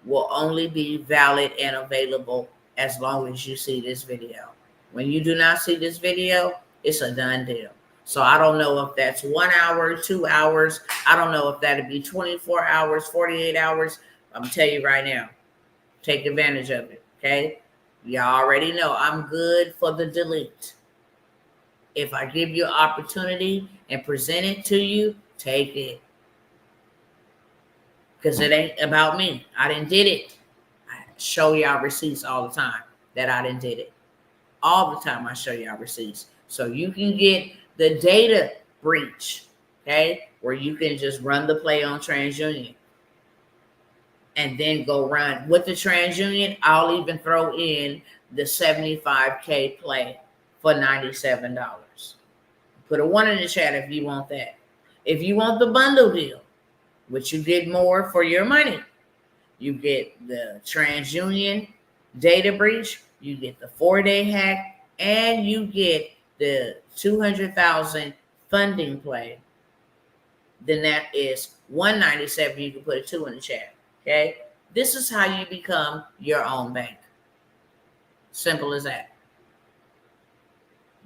will only be valid and available as long as you see this video. When you do not see this video, it's a done deal. So I don't know if that's 1 hour, 2 hours. I don't know if that'd be 24 hours, 48 hours. I'm gonna tell you right now, take advantage of it, okay? Y'all already know I'm good for the delete. If I give you an opportunity and present it to you, take it. Because it ain't about me. I done did it. I show y'all receipts all the time that I done did it. All the time I show y'all receipts. So you can get the data breach, okay, where you can just run the play on TransUnion and then go run with the TransUnion. I'll even throw in the 75K play for $97. Put a 1 in the chat if you want that. If you want the bundle deal, which you get more for your money, you get the TransUnion data breach, you get the 4-day hack, and you get the 200,000 funding play. Then that is $197. You can put a 2 in the chat. Okay, this is how you become your own bank. Simple as that.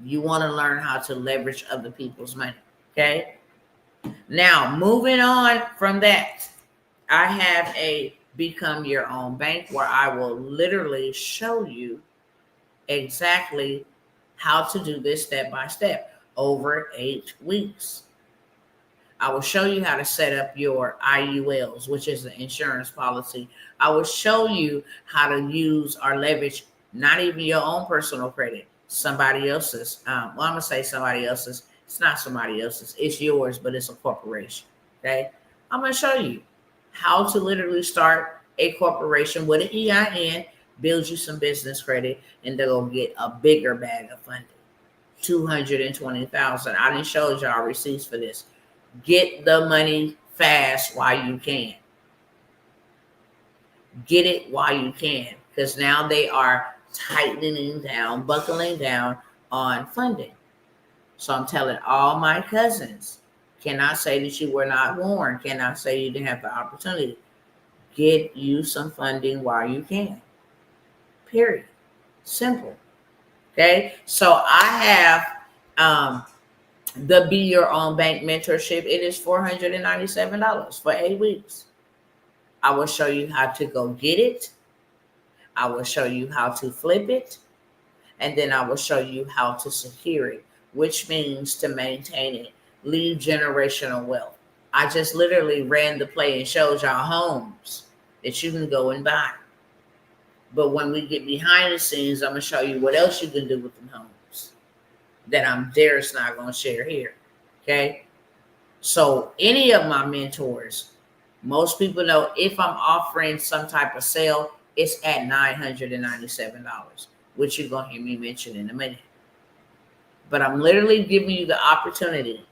You want to learn how to leverage other people's money. Okay. Now, moving on from that, I have a Become Your Own Bank where I will literally show you exactly how to do this step by step over 8 weeks. I will show you how to set up your IULs, which is the insurance policy. I will show you how to use or leverage not even your own personal credit, somebody else's. I'm going to say somebody else's. It's not somebody else's. It's yours, but it's a corporation. Okay. I'm going to show you how to literally start a corporation with an EIN, build you some business credit, and they'll get a bigger bag of funding. $220,000. I didn't show y'all receipts for this. Get the money fast while you can. Get it while you can, because now they are tightening down, buckling down on funding. So I'm telling all my cousins, cannot say that you were not warned, cannot say you didn't have the opportunity. Get you some funding while you can. Period. Simple. Okay. So I have the Be Your Own Bank mentorship. It is $497 for 8 weeks. I will show you how to go get it, I will show you how to flip it, and then I will show you how to secure it, which means to maintain it, leave generational wealth. I just literally ran the play and showed y'all homes that you can go and buy. But when we get behind the scenes, I'm going to show you what else you can do with them homes that I'm there's not going to share here. Okay. So any of my mentors, most people know if I'm offering some type of sale, it's at $997, which you're going to hear me mention in a minute. But I'm literally giving you the opportunity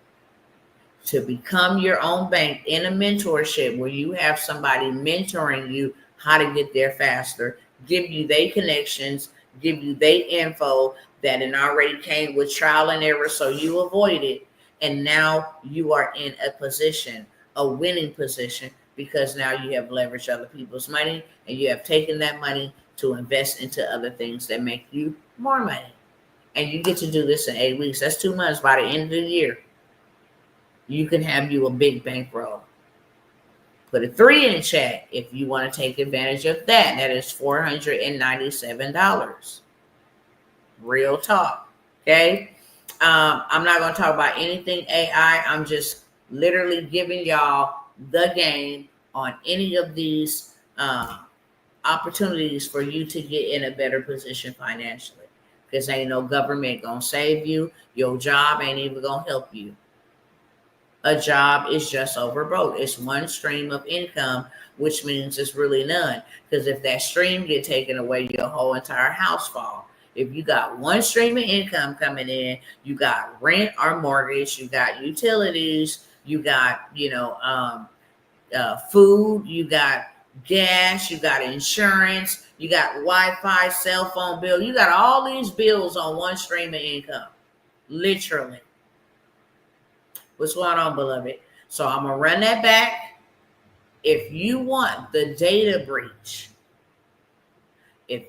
to become your own bank in a mentorship where you have somebody mentoring you how to get there faster, give you their connections, give you their info that it already came with trial and error, so you avoid it. And now you are in a position, a winning position, because now you have leveraged other people's money and you have taken that money to invest into other things that make you more money. And you get to do this in 8 weeks. That's 2 months. By the end of the year, you can have you a big bankroll. Put a 3 in chat if you want to take advantage of that. That is $497. Real talk. Okay. I'm not going to talk about anything AI. I'm just literally giving y'all the game on any of these opportunities for you to get in a better position financially. Because ain't no government going to save you. Your job ain't even going to help you. A job is just over broke. It's one stream of income, which means it's really none. Because if that stream get taken away, your whole entire house fall. If you got one stream of income coming in, you got rent or mortgage, you got utilities, you got, food, you got gas, you got insurance, you got Wi-Fi, cell phone bill. You got all these bills on one stream of income, literally. What's going on, beloved? So I'm going to run that back. If you want the data breach, the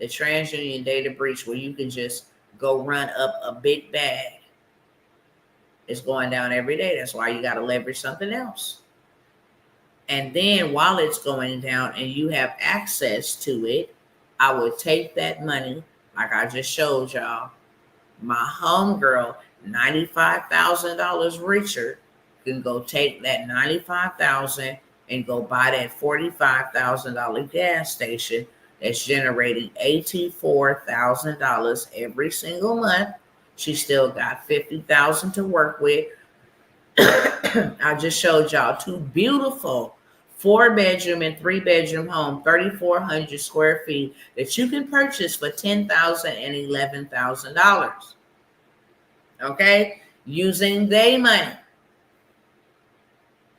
TransUnion data breach where you can just go run up a big bag, it's going down every day. That's why you got to leverage something else. And then while it's going down and you have access to it, I would take that money, like I just showed y'all. My homegirl, $95,000 richer, can go take that $95,000 and go buy that $45,000 gas station that's generating $84,000 every single month. She still got $50,000 to work with. I just showed y'all 2 beautiful 4-bedroom and 3-bedroom home, 3,400 square feet that you can purchase for $10,000 and $11,000. Okay, using their money.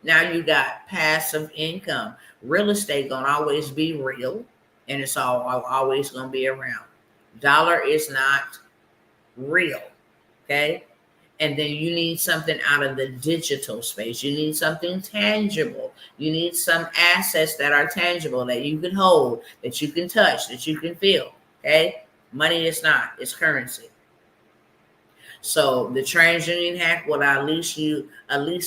Now you got passive income. Real estate gonna always be real, and it's always gonna be around. Dollar is not real. Okay. And then you need something out of the digital space. You need something tangible. You need some assets that are tangible, that you can hold, that you can touch, that you can feel. Okay. Money is not, it's currency. So the TransUnion hack will at least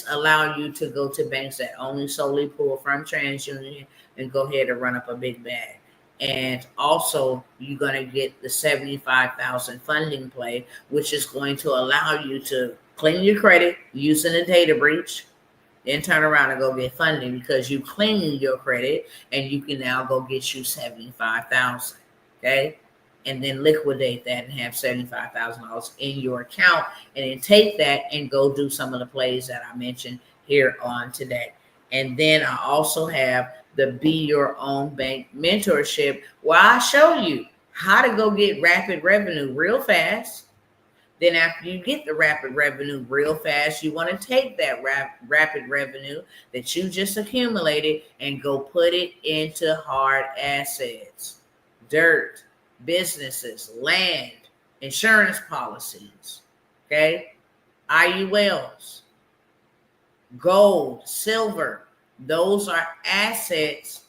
allow you to go to banks that only solely pull from TransUnion and go ahead and run up a big bag. And also, you're going to get the $75,000 funding play, which is going to allow you to clean your credit using a data breach, then turn around and go get funding because you clean your credit, and you can now go get you $75,000. Okay. And then liquidate that and have $75,000 in your account, and then take that and go do some of the plays that I mentioned here on today. And then I also have the Be Your Own Bank mentorship, where I show you how to go get rapid revenue real fast. Then after you get the rapid revenue real fast, you want to take that rapid revenue that you just accumulated and go put it into hard assets, dirt, businesses, land, insurance policies, okay, IULs, gold, silver. Those are assets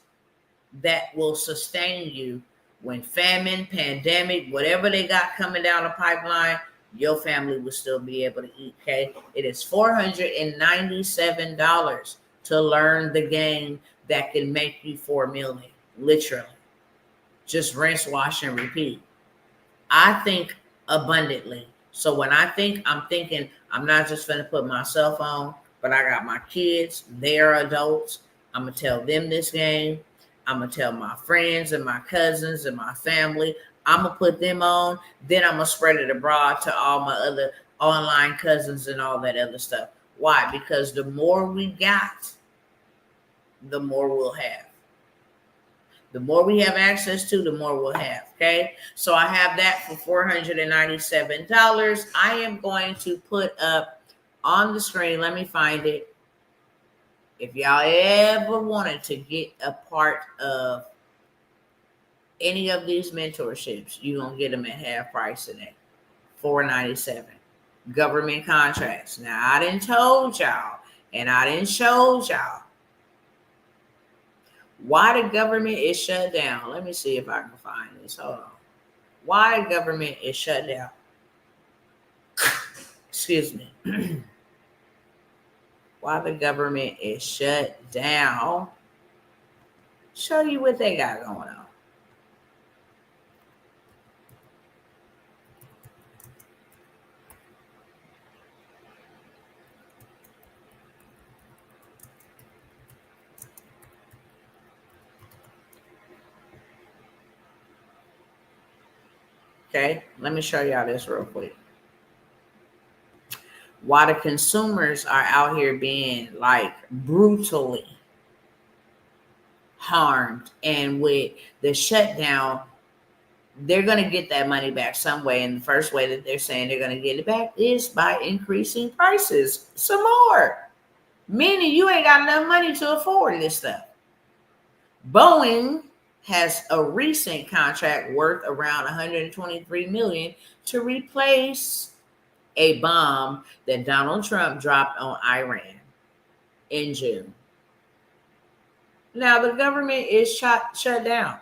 that will sustain you when famine, pandemic, whatever they got coming down the pipeline, your family will still be able to eat, okay? It is $497 to learn the game that can make you $4 million. literally. Just rinse, wash, and repeat. I think abundantly. So when I think, I'm thinking I'm not just going to put myself on, but I got my kids, they're adults. I'm going to tell them this game. I'm going to tell my friends and my cousins and my family. I'm going to put them on. Then I'm going to spread it abroad to all my other online cousins and all that other stuff. Why? Because the more we got, the more we'll have. The more we have access to, the more we'll have. Okay. So I have that for $497. I am going to put up on the screen. Let me find it. If y'all ever wanted to get a part of any of these mentorships, you're going to get them at half price today. $497. Government contracts. Now, I didn't told y'all and I didn't show y'all why the government is shut down. Let me see if I can find this. Hold on. Why the government is shut down. Excuse me. Why the government is shut down. Show you what they got going on. Okay, let me show y'all this real quick. Why the consumers are out here being like brutally harmed, and with the shutdown, they're going to get that money back some way. And the first way that they're saying they're going to get it back is by increasing prices some more. Meaning you ain't got enough money to afford this stuff. Boeing has a recent contract worth around $123 million to replace a bomb that Donald Trump dropped on Iran in June. Now the government is shut down.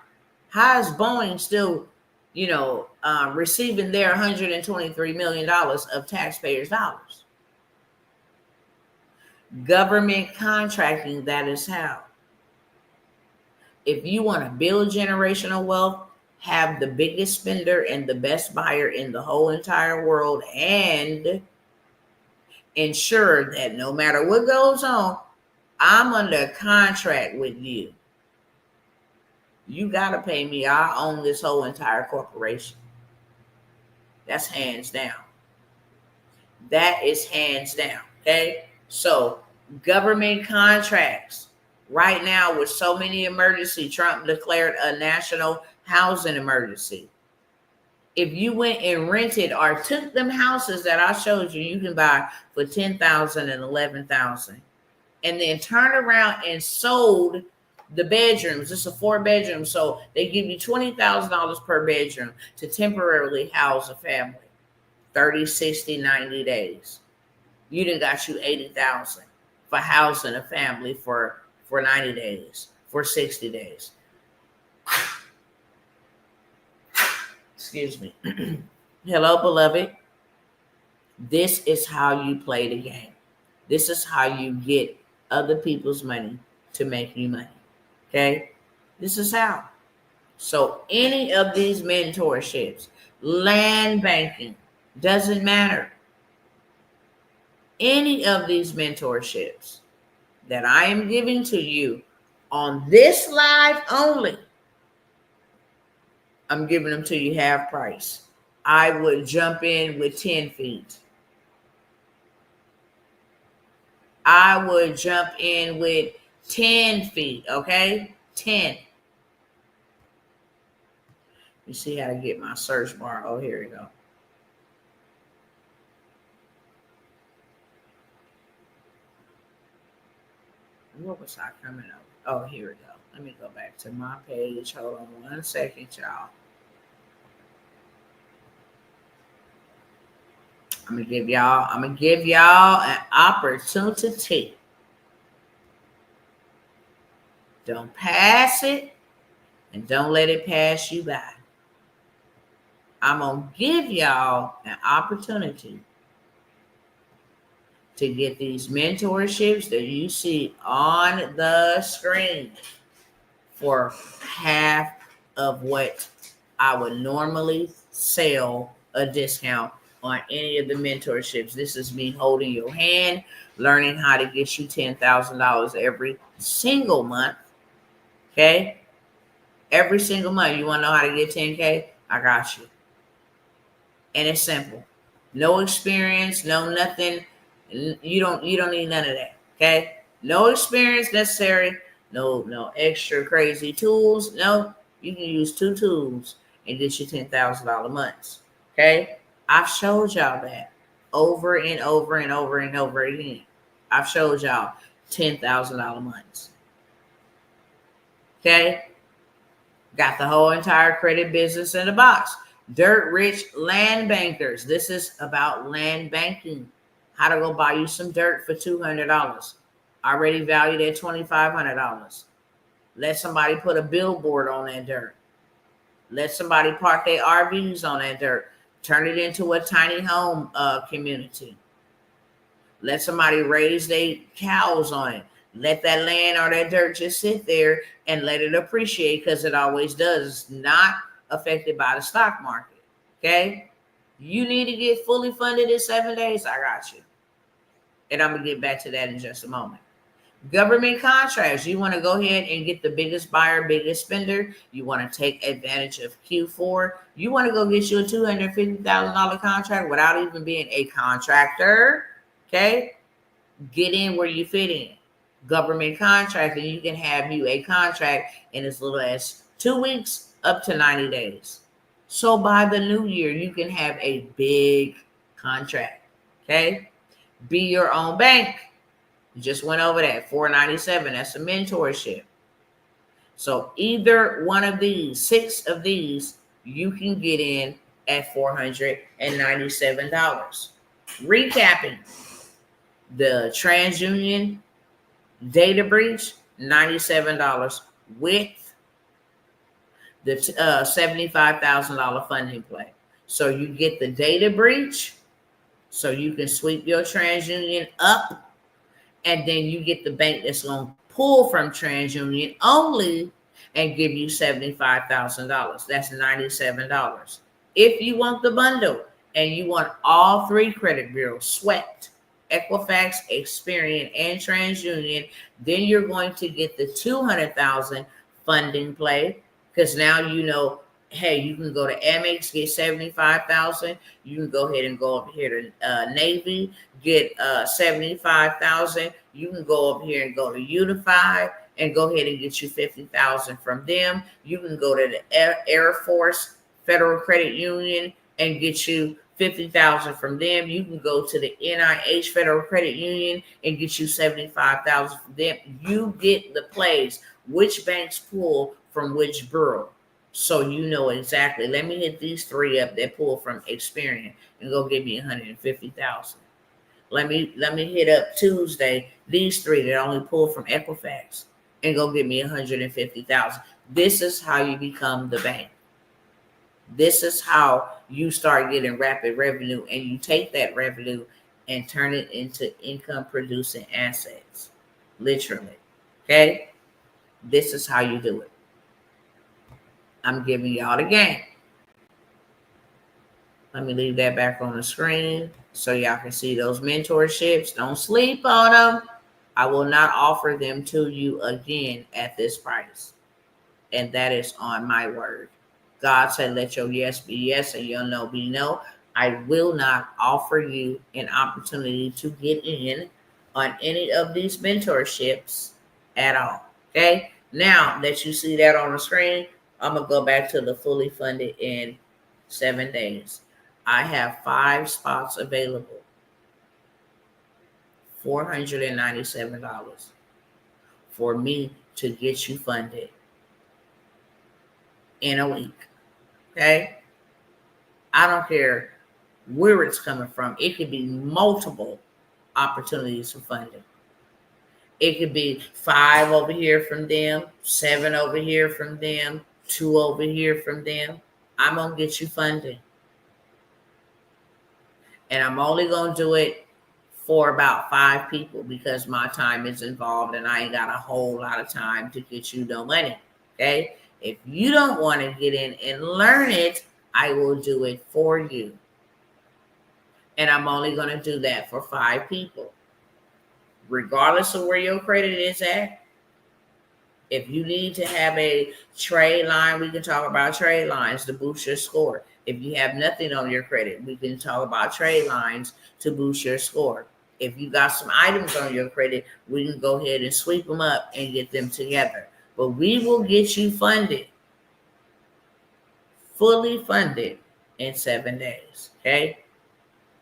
How is Boeing still, receiving their $123 million of taxpayers' dollars? Government contracting, that is how. If you want to build generational wealth, have the biggest spender and the best buyer in the whole entire world, and ensure that no matter what goes on, I'm under contract with you. You got to pay me. I own this whole entire corporation. That's hands down. That is hands down. Okay. So government contracts right now with so many emergency, Trump declared a national housing emergency. If you went and rented or took them houses that I showed you, you can buy for $10,000 and $11,000, and then turn around and sold the bedrooms. It's a 4-bedroom, so they give you $20,000 per bedroom to temporarily house a family. 30, 60, 90 days. You done got you $80,000 for housing a family for 90 days, for 60 days. Excuse me. Hello, beloved. This is how you play the game. This is how you get other people's money to make you money. Okay? This is how. So any of these mentorships, land banking, doesn't matter. Any of these mentorships that I am giving to you on this live only, I'm giving them to you half price. I would jump in with 10 feet. I would jump in with 10 feet, okay? 10. You see how to get my search bar. Oh, here we go. What was I coming up? Oh, here we go. Let me go back to my page. Hold on 1 second, y'all. I'm gonna give y'all an opportunity. Don't pass it, and don't let it pass you by. I'm gonna give y'all an opportunity to get these mentorships that you see on the screen for half of what I would normally sell a discount on any of the mentorships. This is me holding your hand, learning how to get you $10,000 every single month. Okay? Every single month. You want to know how to get 10K? I got you. And it's simple. No experience, no nothing. You don't need none of that. Okay? No experience necessary. No extra crazy tools. No, you can use 2 tools and get you $10,000 months. Okay? I've showed y'all that over and over and over and over again. I've showed y'all $10,000 months. Okay? Got the whole entire credit business in the box. Dirt Rich Land Bankers. This is about land banking. How to go buy you some dirt for $200. Already valued at $2,500. Let somebody put a billboard on that dirt. Let somebody park their RVs on that dirt. Turn it into a tiny home community. Let somebody raise their cows on it. Let that land or that dirt just sit there and let it appreciate, because it always does. It's not affected by the stock market. Okay? You need to get fully funded in 7 days. I got you. And I'm going to get back to that in just a moment. Government contracts. You want to go ahead and get the biggest buyer, biggest spender. You want to take advantage of Q4. You want to go get you a $250,000 contract without even being a contractor. Okay? Get in where you fit in. Government contract, and you can have you a contract in as little as 2 weeks up to 90 days. So by the new year, you can have a big contract. Okay? Be your own bank. Just went over that. $497. That's a mentorship. So either one of these, 6 of these, you can get in at $497. Recapping. The TransUnion data breach, $97 with the $75,000 funding play. So you get the data breach, so you can sweep your TransUnion up, and then you get the bank that's going to pull from TransUnion only and give you $75,000. That's $97. If you want the bundle and you want all 3 credit bureaus swept, Equifax, Experian, and TransUnion, then you're going to get the $200,000 funding play, because now you know, hey, you can go to Amex, get $75,000. You can go ahead and go up here to Navy, get $75,000. You can go up here and go to Unified and go ahead and get you $50,000 from them. You can go to the Air Force Federal Credit Union and get you $50,000 from them. You can go to the NIH Federal Credit Union and get you $75,000 from them. You get the plays, which banks pull from which bureau. So you know exactly. Let me hit these 3 up that pull from Experian and go give me $150,000. Let me hit up Tuesday these 3 that only pull from Equifax and go give me $150,000. This is how you become the bank. This is how you start getting rapid revenue, and you take that revenue and turn it into income producing assets. Literally. Okay? This is how you do it. I'm giving y'all the game. Let me leave that back on the screen so y'all can see those mentorships. Don't sleep on them. I will not offer them to you again at this price. And that is on my word. God said, let your yes be yes and your no be no. I will not offer you an opportunity to get in on any of these mentorships at all. Okay? Now that you see that on the screen, I'm going to go back to the fully funded in 7 days. I have 5 spots available. $497 for me to get you funded in a week. Okay? I don't care where it's coming from. It could be multiple opportunities for funding. It could be 5 over here from them, 7 over here from them, 2 over here from them. I'm going to get you funding. And I'm only going to do it for about 5 people because my time is involved and I ain't got a whole lot of time to get you no money. Okay? If you don't want to get in and learn it, I will do it for you. And I'm only going to do that for 5 people. Regardless of where your credit is at, if you need to have a trade line, we can talk about trade lines to boost your score. If you have nothing on your credit, we can talk about trade lines to boost your score. If you got some items on your credit, we can go ahead and sweep them up and get them together. But we will get you funded, fully funded in 7 days. Okay?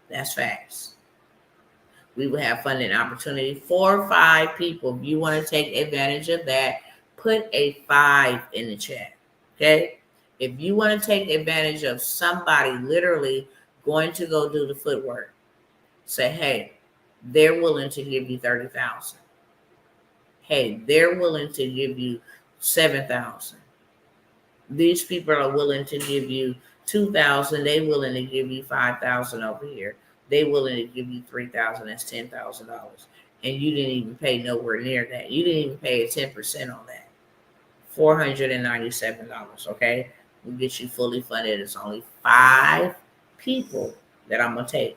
That's facts. We will have funding opportunity for 5 people. If you want to take advantage of that, put a 5 in the chat. Okay? If you want to take advantage of somebody literally going to go do the footwork, say, hey, they're willing to give you 30,000. Hey, they're willing to give you 7,000. These people are willing to give you 2,000. They willing to give you 5,000 over here. They willing to give you 3,000. That's $10,000, and you didn't even pay nowhere near that. You didn't even pay a 10% on that. $497. Okay, we'll get you fully funded. It's only 5 people that I'm gonna take,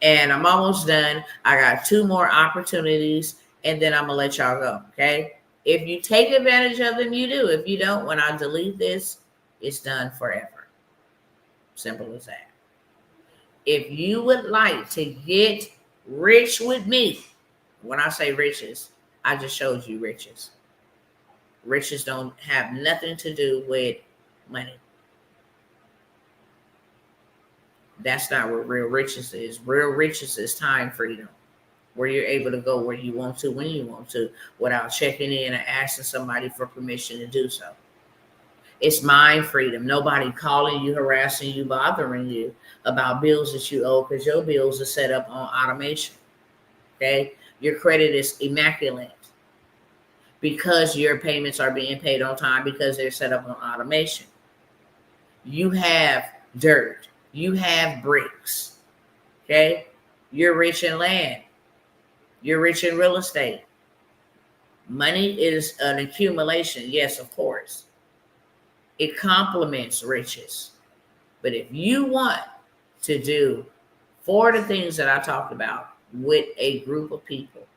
and I'm almost done. I got 2 more opportunities, and then I'm gonna let y'all go. Okay. If you take advantage of them, you do. If you don't, when I delete this, it's done forever. Simple as that. If you would like to get rich with me, when I say riches, I just showed you riches. Riches don't have nothing to do with money. That's not what real riches is. Real riches is time freedom, where you're able to go where you want to, when you want to, without checking in and asking somebody for permission to do so. It's mind freedom. Nobody calling you, harassing you, bothering you about bills that you owe, because your bills are set up on automation. Okay? Your credit is immaculate because your payments are being paid on time, because they're set up on automation. You have dirt. You have bricks. Okay? You're rich in land. You're rich in real estate. Money is an accumulation. Yes, of course. It complements riches. But if you want to do 4 of the things that I talked about with a group of people,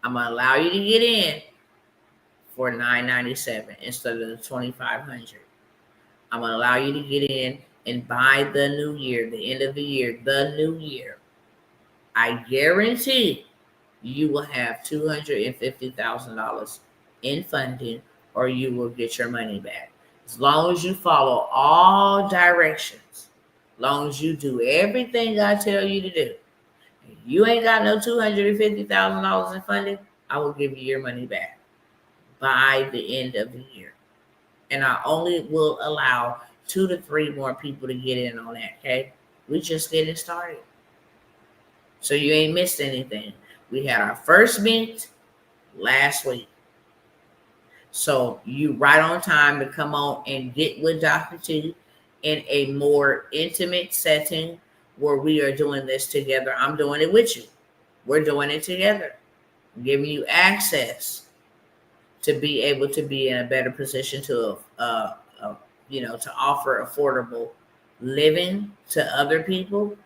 I'm going to allow you to get in for $997 instead of the $2,500. I'm going to allow you to get in, and by the new year, the end of the year, the new year, I guarantee you will have $250,000 in funding, or you will get your money back. As long as you follow all directions, as long as you do everything I tell you to do, if you ain't got no $250,000 in funding, I will give you your money back by the end of the year. And I only will allow 2 to 3 more people to get in on that, okay? We just getting started. So you ain't missed anything. We had our first meet last week. So you right on time to come on and get with Dr. T in a more intimate setting where we are doing this together. I'm doing it with you. We're doing it together. I'm giving you access to be able to be in a better position to, to offer affordable living to other people,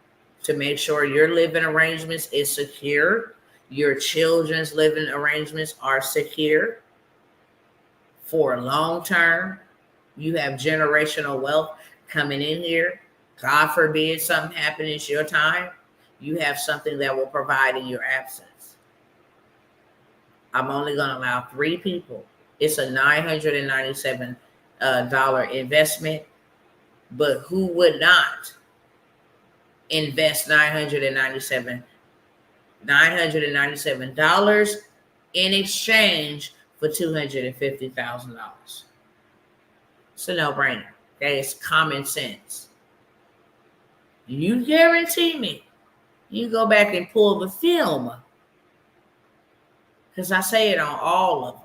to make sure your living arrangements is secure, your children's living arrangements are secure for long term. You have generational wealth coming in here. God forbid something happens, it's your time. You have something that will provide in your absence. I'm only going to allow 3 people. It's a $997 investment, but who would not invest $997 in exchange for $250,000? It's a no-brainer. Okay, it's common sense. You guarantee me, you go back and pull the film, because I say it on all of them.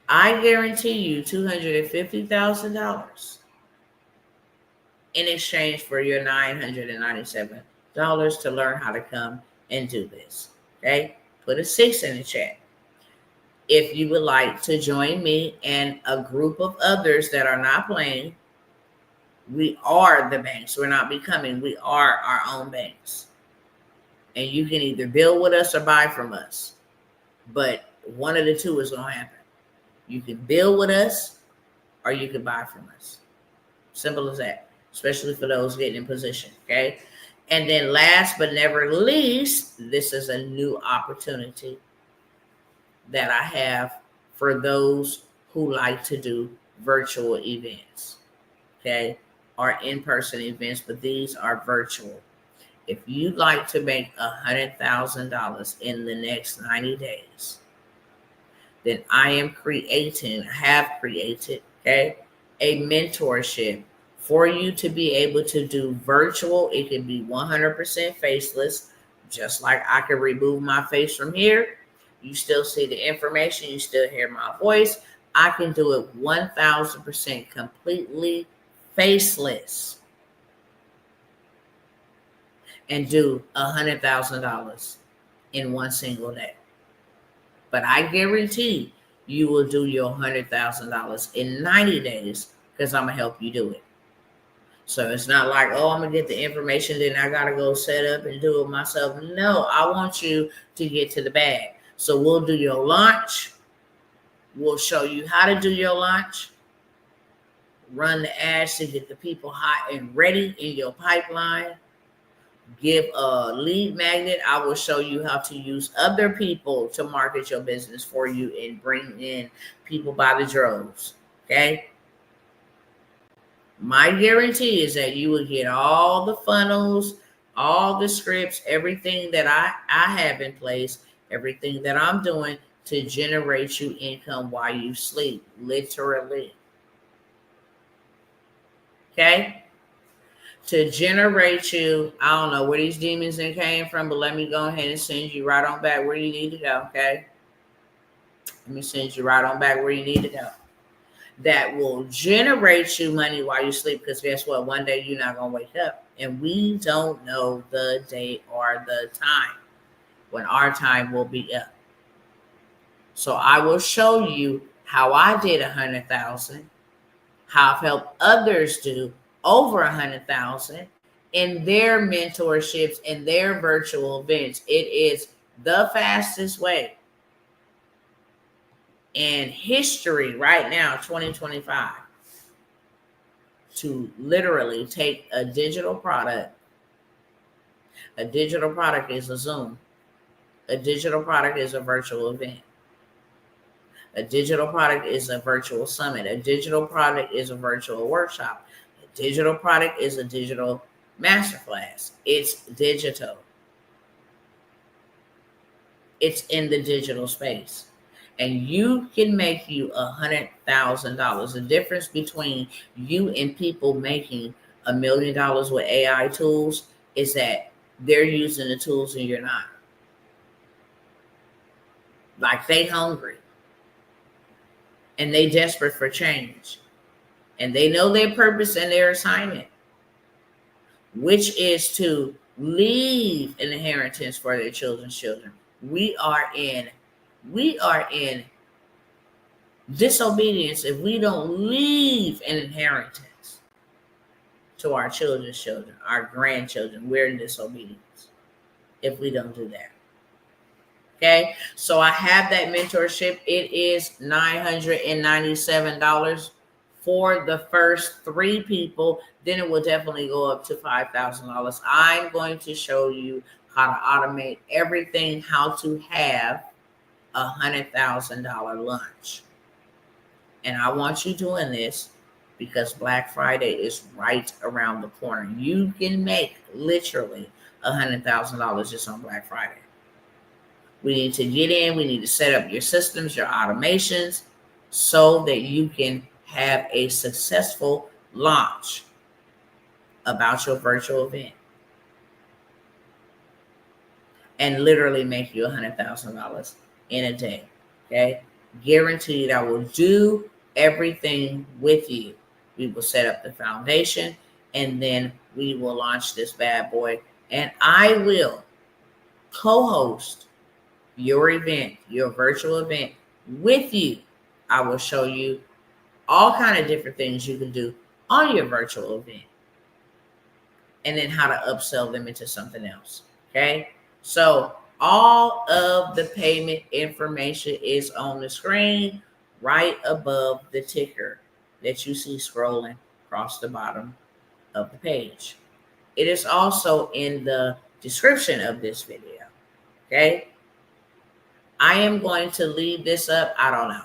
I guarantee you $250,000 in exchange for your $997 to learn how to come and do this. Okay? Put a 6 in the chat. If you would like to join me and a group of others that are not playing, we are the banks. We're not becoming, we are our own banks. And you can either build with us or buy from us. But one of the two is going to happen. You can build with us or you can buy from us. Simple as that, especially for those getting in position, okay? And then last but never least, this is a new opportunity that I have for those who like to do virtual events, okay? Or in-person events, but these are virtual. If you'd like to make $100,000 in the next 90 days, then I have created, okay, a mentorship for you to be able to do virtual. It can be 100% faceless, just like I can remove my face from here. You still see the information, you still hear my voice. I can do it 1000% completely faceless and do $100,000 in one single day. But I guarantee you will do your $100,000 in 90 days because I'm going to help you do it. So it's not like, oh, I'm going to get the information, then I got to go set up and do it myself. No, I want you to get to the bag. So we'll do your launch. We'll show you how to do your launch. Run the ads to get the people hot and ready in your pipeline. Give a lead magnet. I will show you how to use other people to market your business for you and bring in people by the droves. Okay. My guarantee is that you will get all the funnels, all the scripts, everything that I have in place, everything that I'm doing to generate you income while you sleep, literally. Okay. To generate you, I don't know where these demons came from, but let me go ahead and send you right on back where you need to go, okay? Let me send you right on back where you need to go. That will generate you money while you sleep, because guess what? One day you're not going to wake up, and we don't know the day or the time when our time will be up. So I will show you how I did 100,000, how I've helped others do over 100,000 in their mentorships and their virtual events. It is the fastest way in history right now, 2025, to literally take a digital product. A digital product is a Zoom. A digital product is a virtual event. A digital product is a virtual summit. A digital product is a virtual workshop. A digital product is a digital masterclass. It's digital. It's in the digital space. And you can make you $100,000. The difference between you and people making $1 million with AI tools is that they're using the tools and you're not. Like, they hungry. And they desperate for change. And they know their purpose and their assignment, which is to leave an inheritance for their children's children. We are in disobedience if we don't leave an inheritance to our children's children, our grandchildren. We're in disobedience if we don't do that. Okay, so I have that mentorship. It is $997 for the first 3 people. Then it will definitely go up to $5,000. I'm going to show you how to automate everything, how to have $100,000 lunch. And I want you doing this because Black Friday is right around the corner. You can make literally $100,000 just on Black Friday. We need to get in. We need to set up your systems, your automations, so that you can have a successful launch about your virtual event and literally make you $100,000 in a day. Okay? Guaranteed, I will do everything with you. We will set up the foundation, and then we will launch this bad boy. And I will co-host your event, your virtual event, with you. I will show you all kind of different things you can do on your virtual event, and then how to upsell them into something else. Okay. So all of the payment information is on the screen right above the ticker that you see scrolling across the bottom of the page. It is also in the description of this video. Okay. I am going to leave this up. I don't know.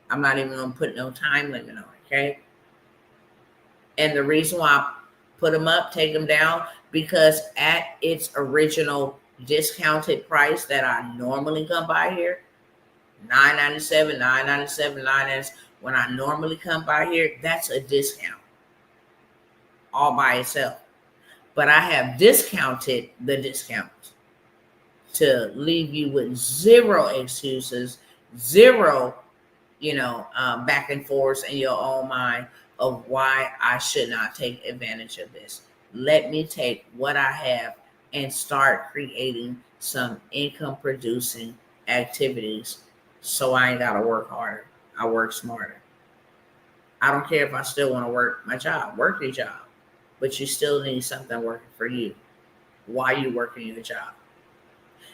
I'm not even going to put no time limit on it. Okay. And the reason why I put them up, take them down, because at its original discounted price that I normally come by here, $9.97, $9.97, $9.97. When I normally come by here, that's a discount all by itself. But I have discounted the discount to leave you with zero excuses, zero, back and forth in your own mind of why I should not take advantage of this. Let me take what I have and start creating some income producing activities so I ain't got to work harder. I work smarter. I don't care if I still want to work my job, work your job, but you still need something working for you while you're working your job.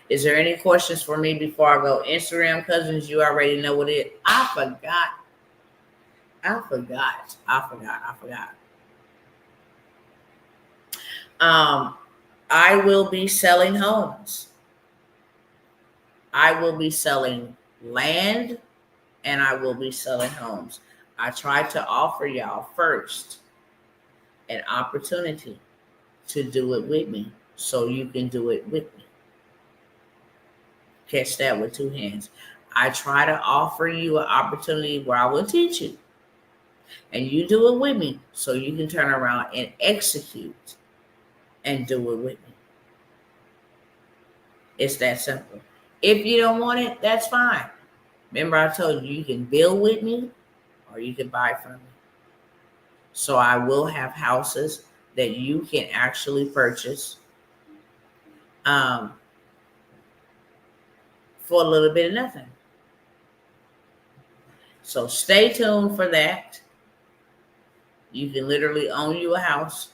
Is there any questions for me before I go? Instagram cousins, you already know what it is. I forgot. I will be selling homes. I will be selling land, and I will be selling homes. I tried to offer y'all first an opportunity to do it with me so you can do it with me. Catch that with two hands. I try to offer you an opportunity where I will teach you, and you do it with me so you can turn around and execute and do it with me. It's that simple. If you don't want it, that's fine. Remember, I told you can build with me or you can buy from me. So I will have houses that you can actually purchase for a little bit of nothing. So stay tuned for that. You can literally own you a house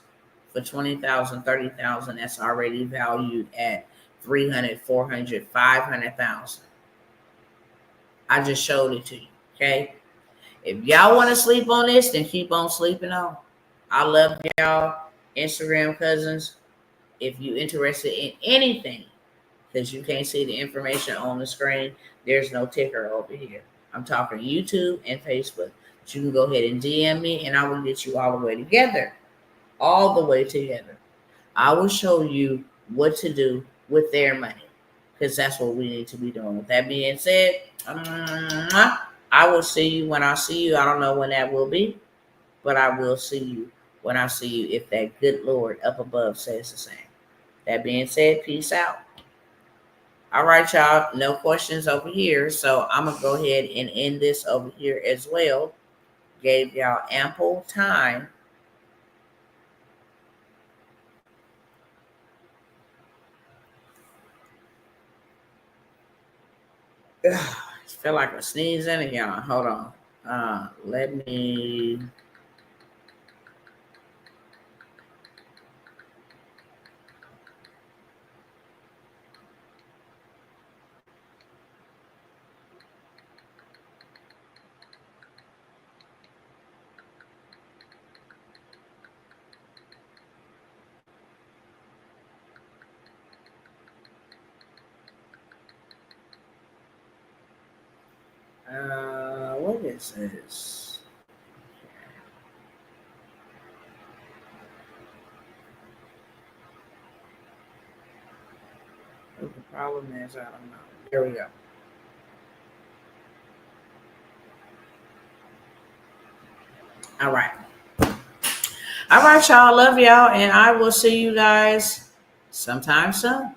for $20,000, $30,000. That's already valued at $300,000, $400,000, $500,000. I just showed it to you. Okay. If y'all want to sleep on this, then keep on sleeping on. I love y'all, Instagram cousins. If you're interested in anything, because you can't see the information on the screen, there's no ticker over here. I'm talking YouTube and Facebook. But you can go ahead and DM me, and I will get you all the way together. All the way together. I will show you what to do with their money, because that's what we need to be doing. With that being said, I will see you when I see you. I don't know when that will be, but I will see you when I see you, if that good Lord up above says the same. That being said, peace out. All right, y'all. No questions over here, so I'm going to go ahead and end this over here as well. Gave y'all ample time. I feel like a sneeze in it, y'all. Hold on. Let me. What is this? What the problem is, I don't know. There we go. All right. All right, y'all. Love y'all, and I will see you guys sometime soon.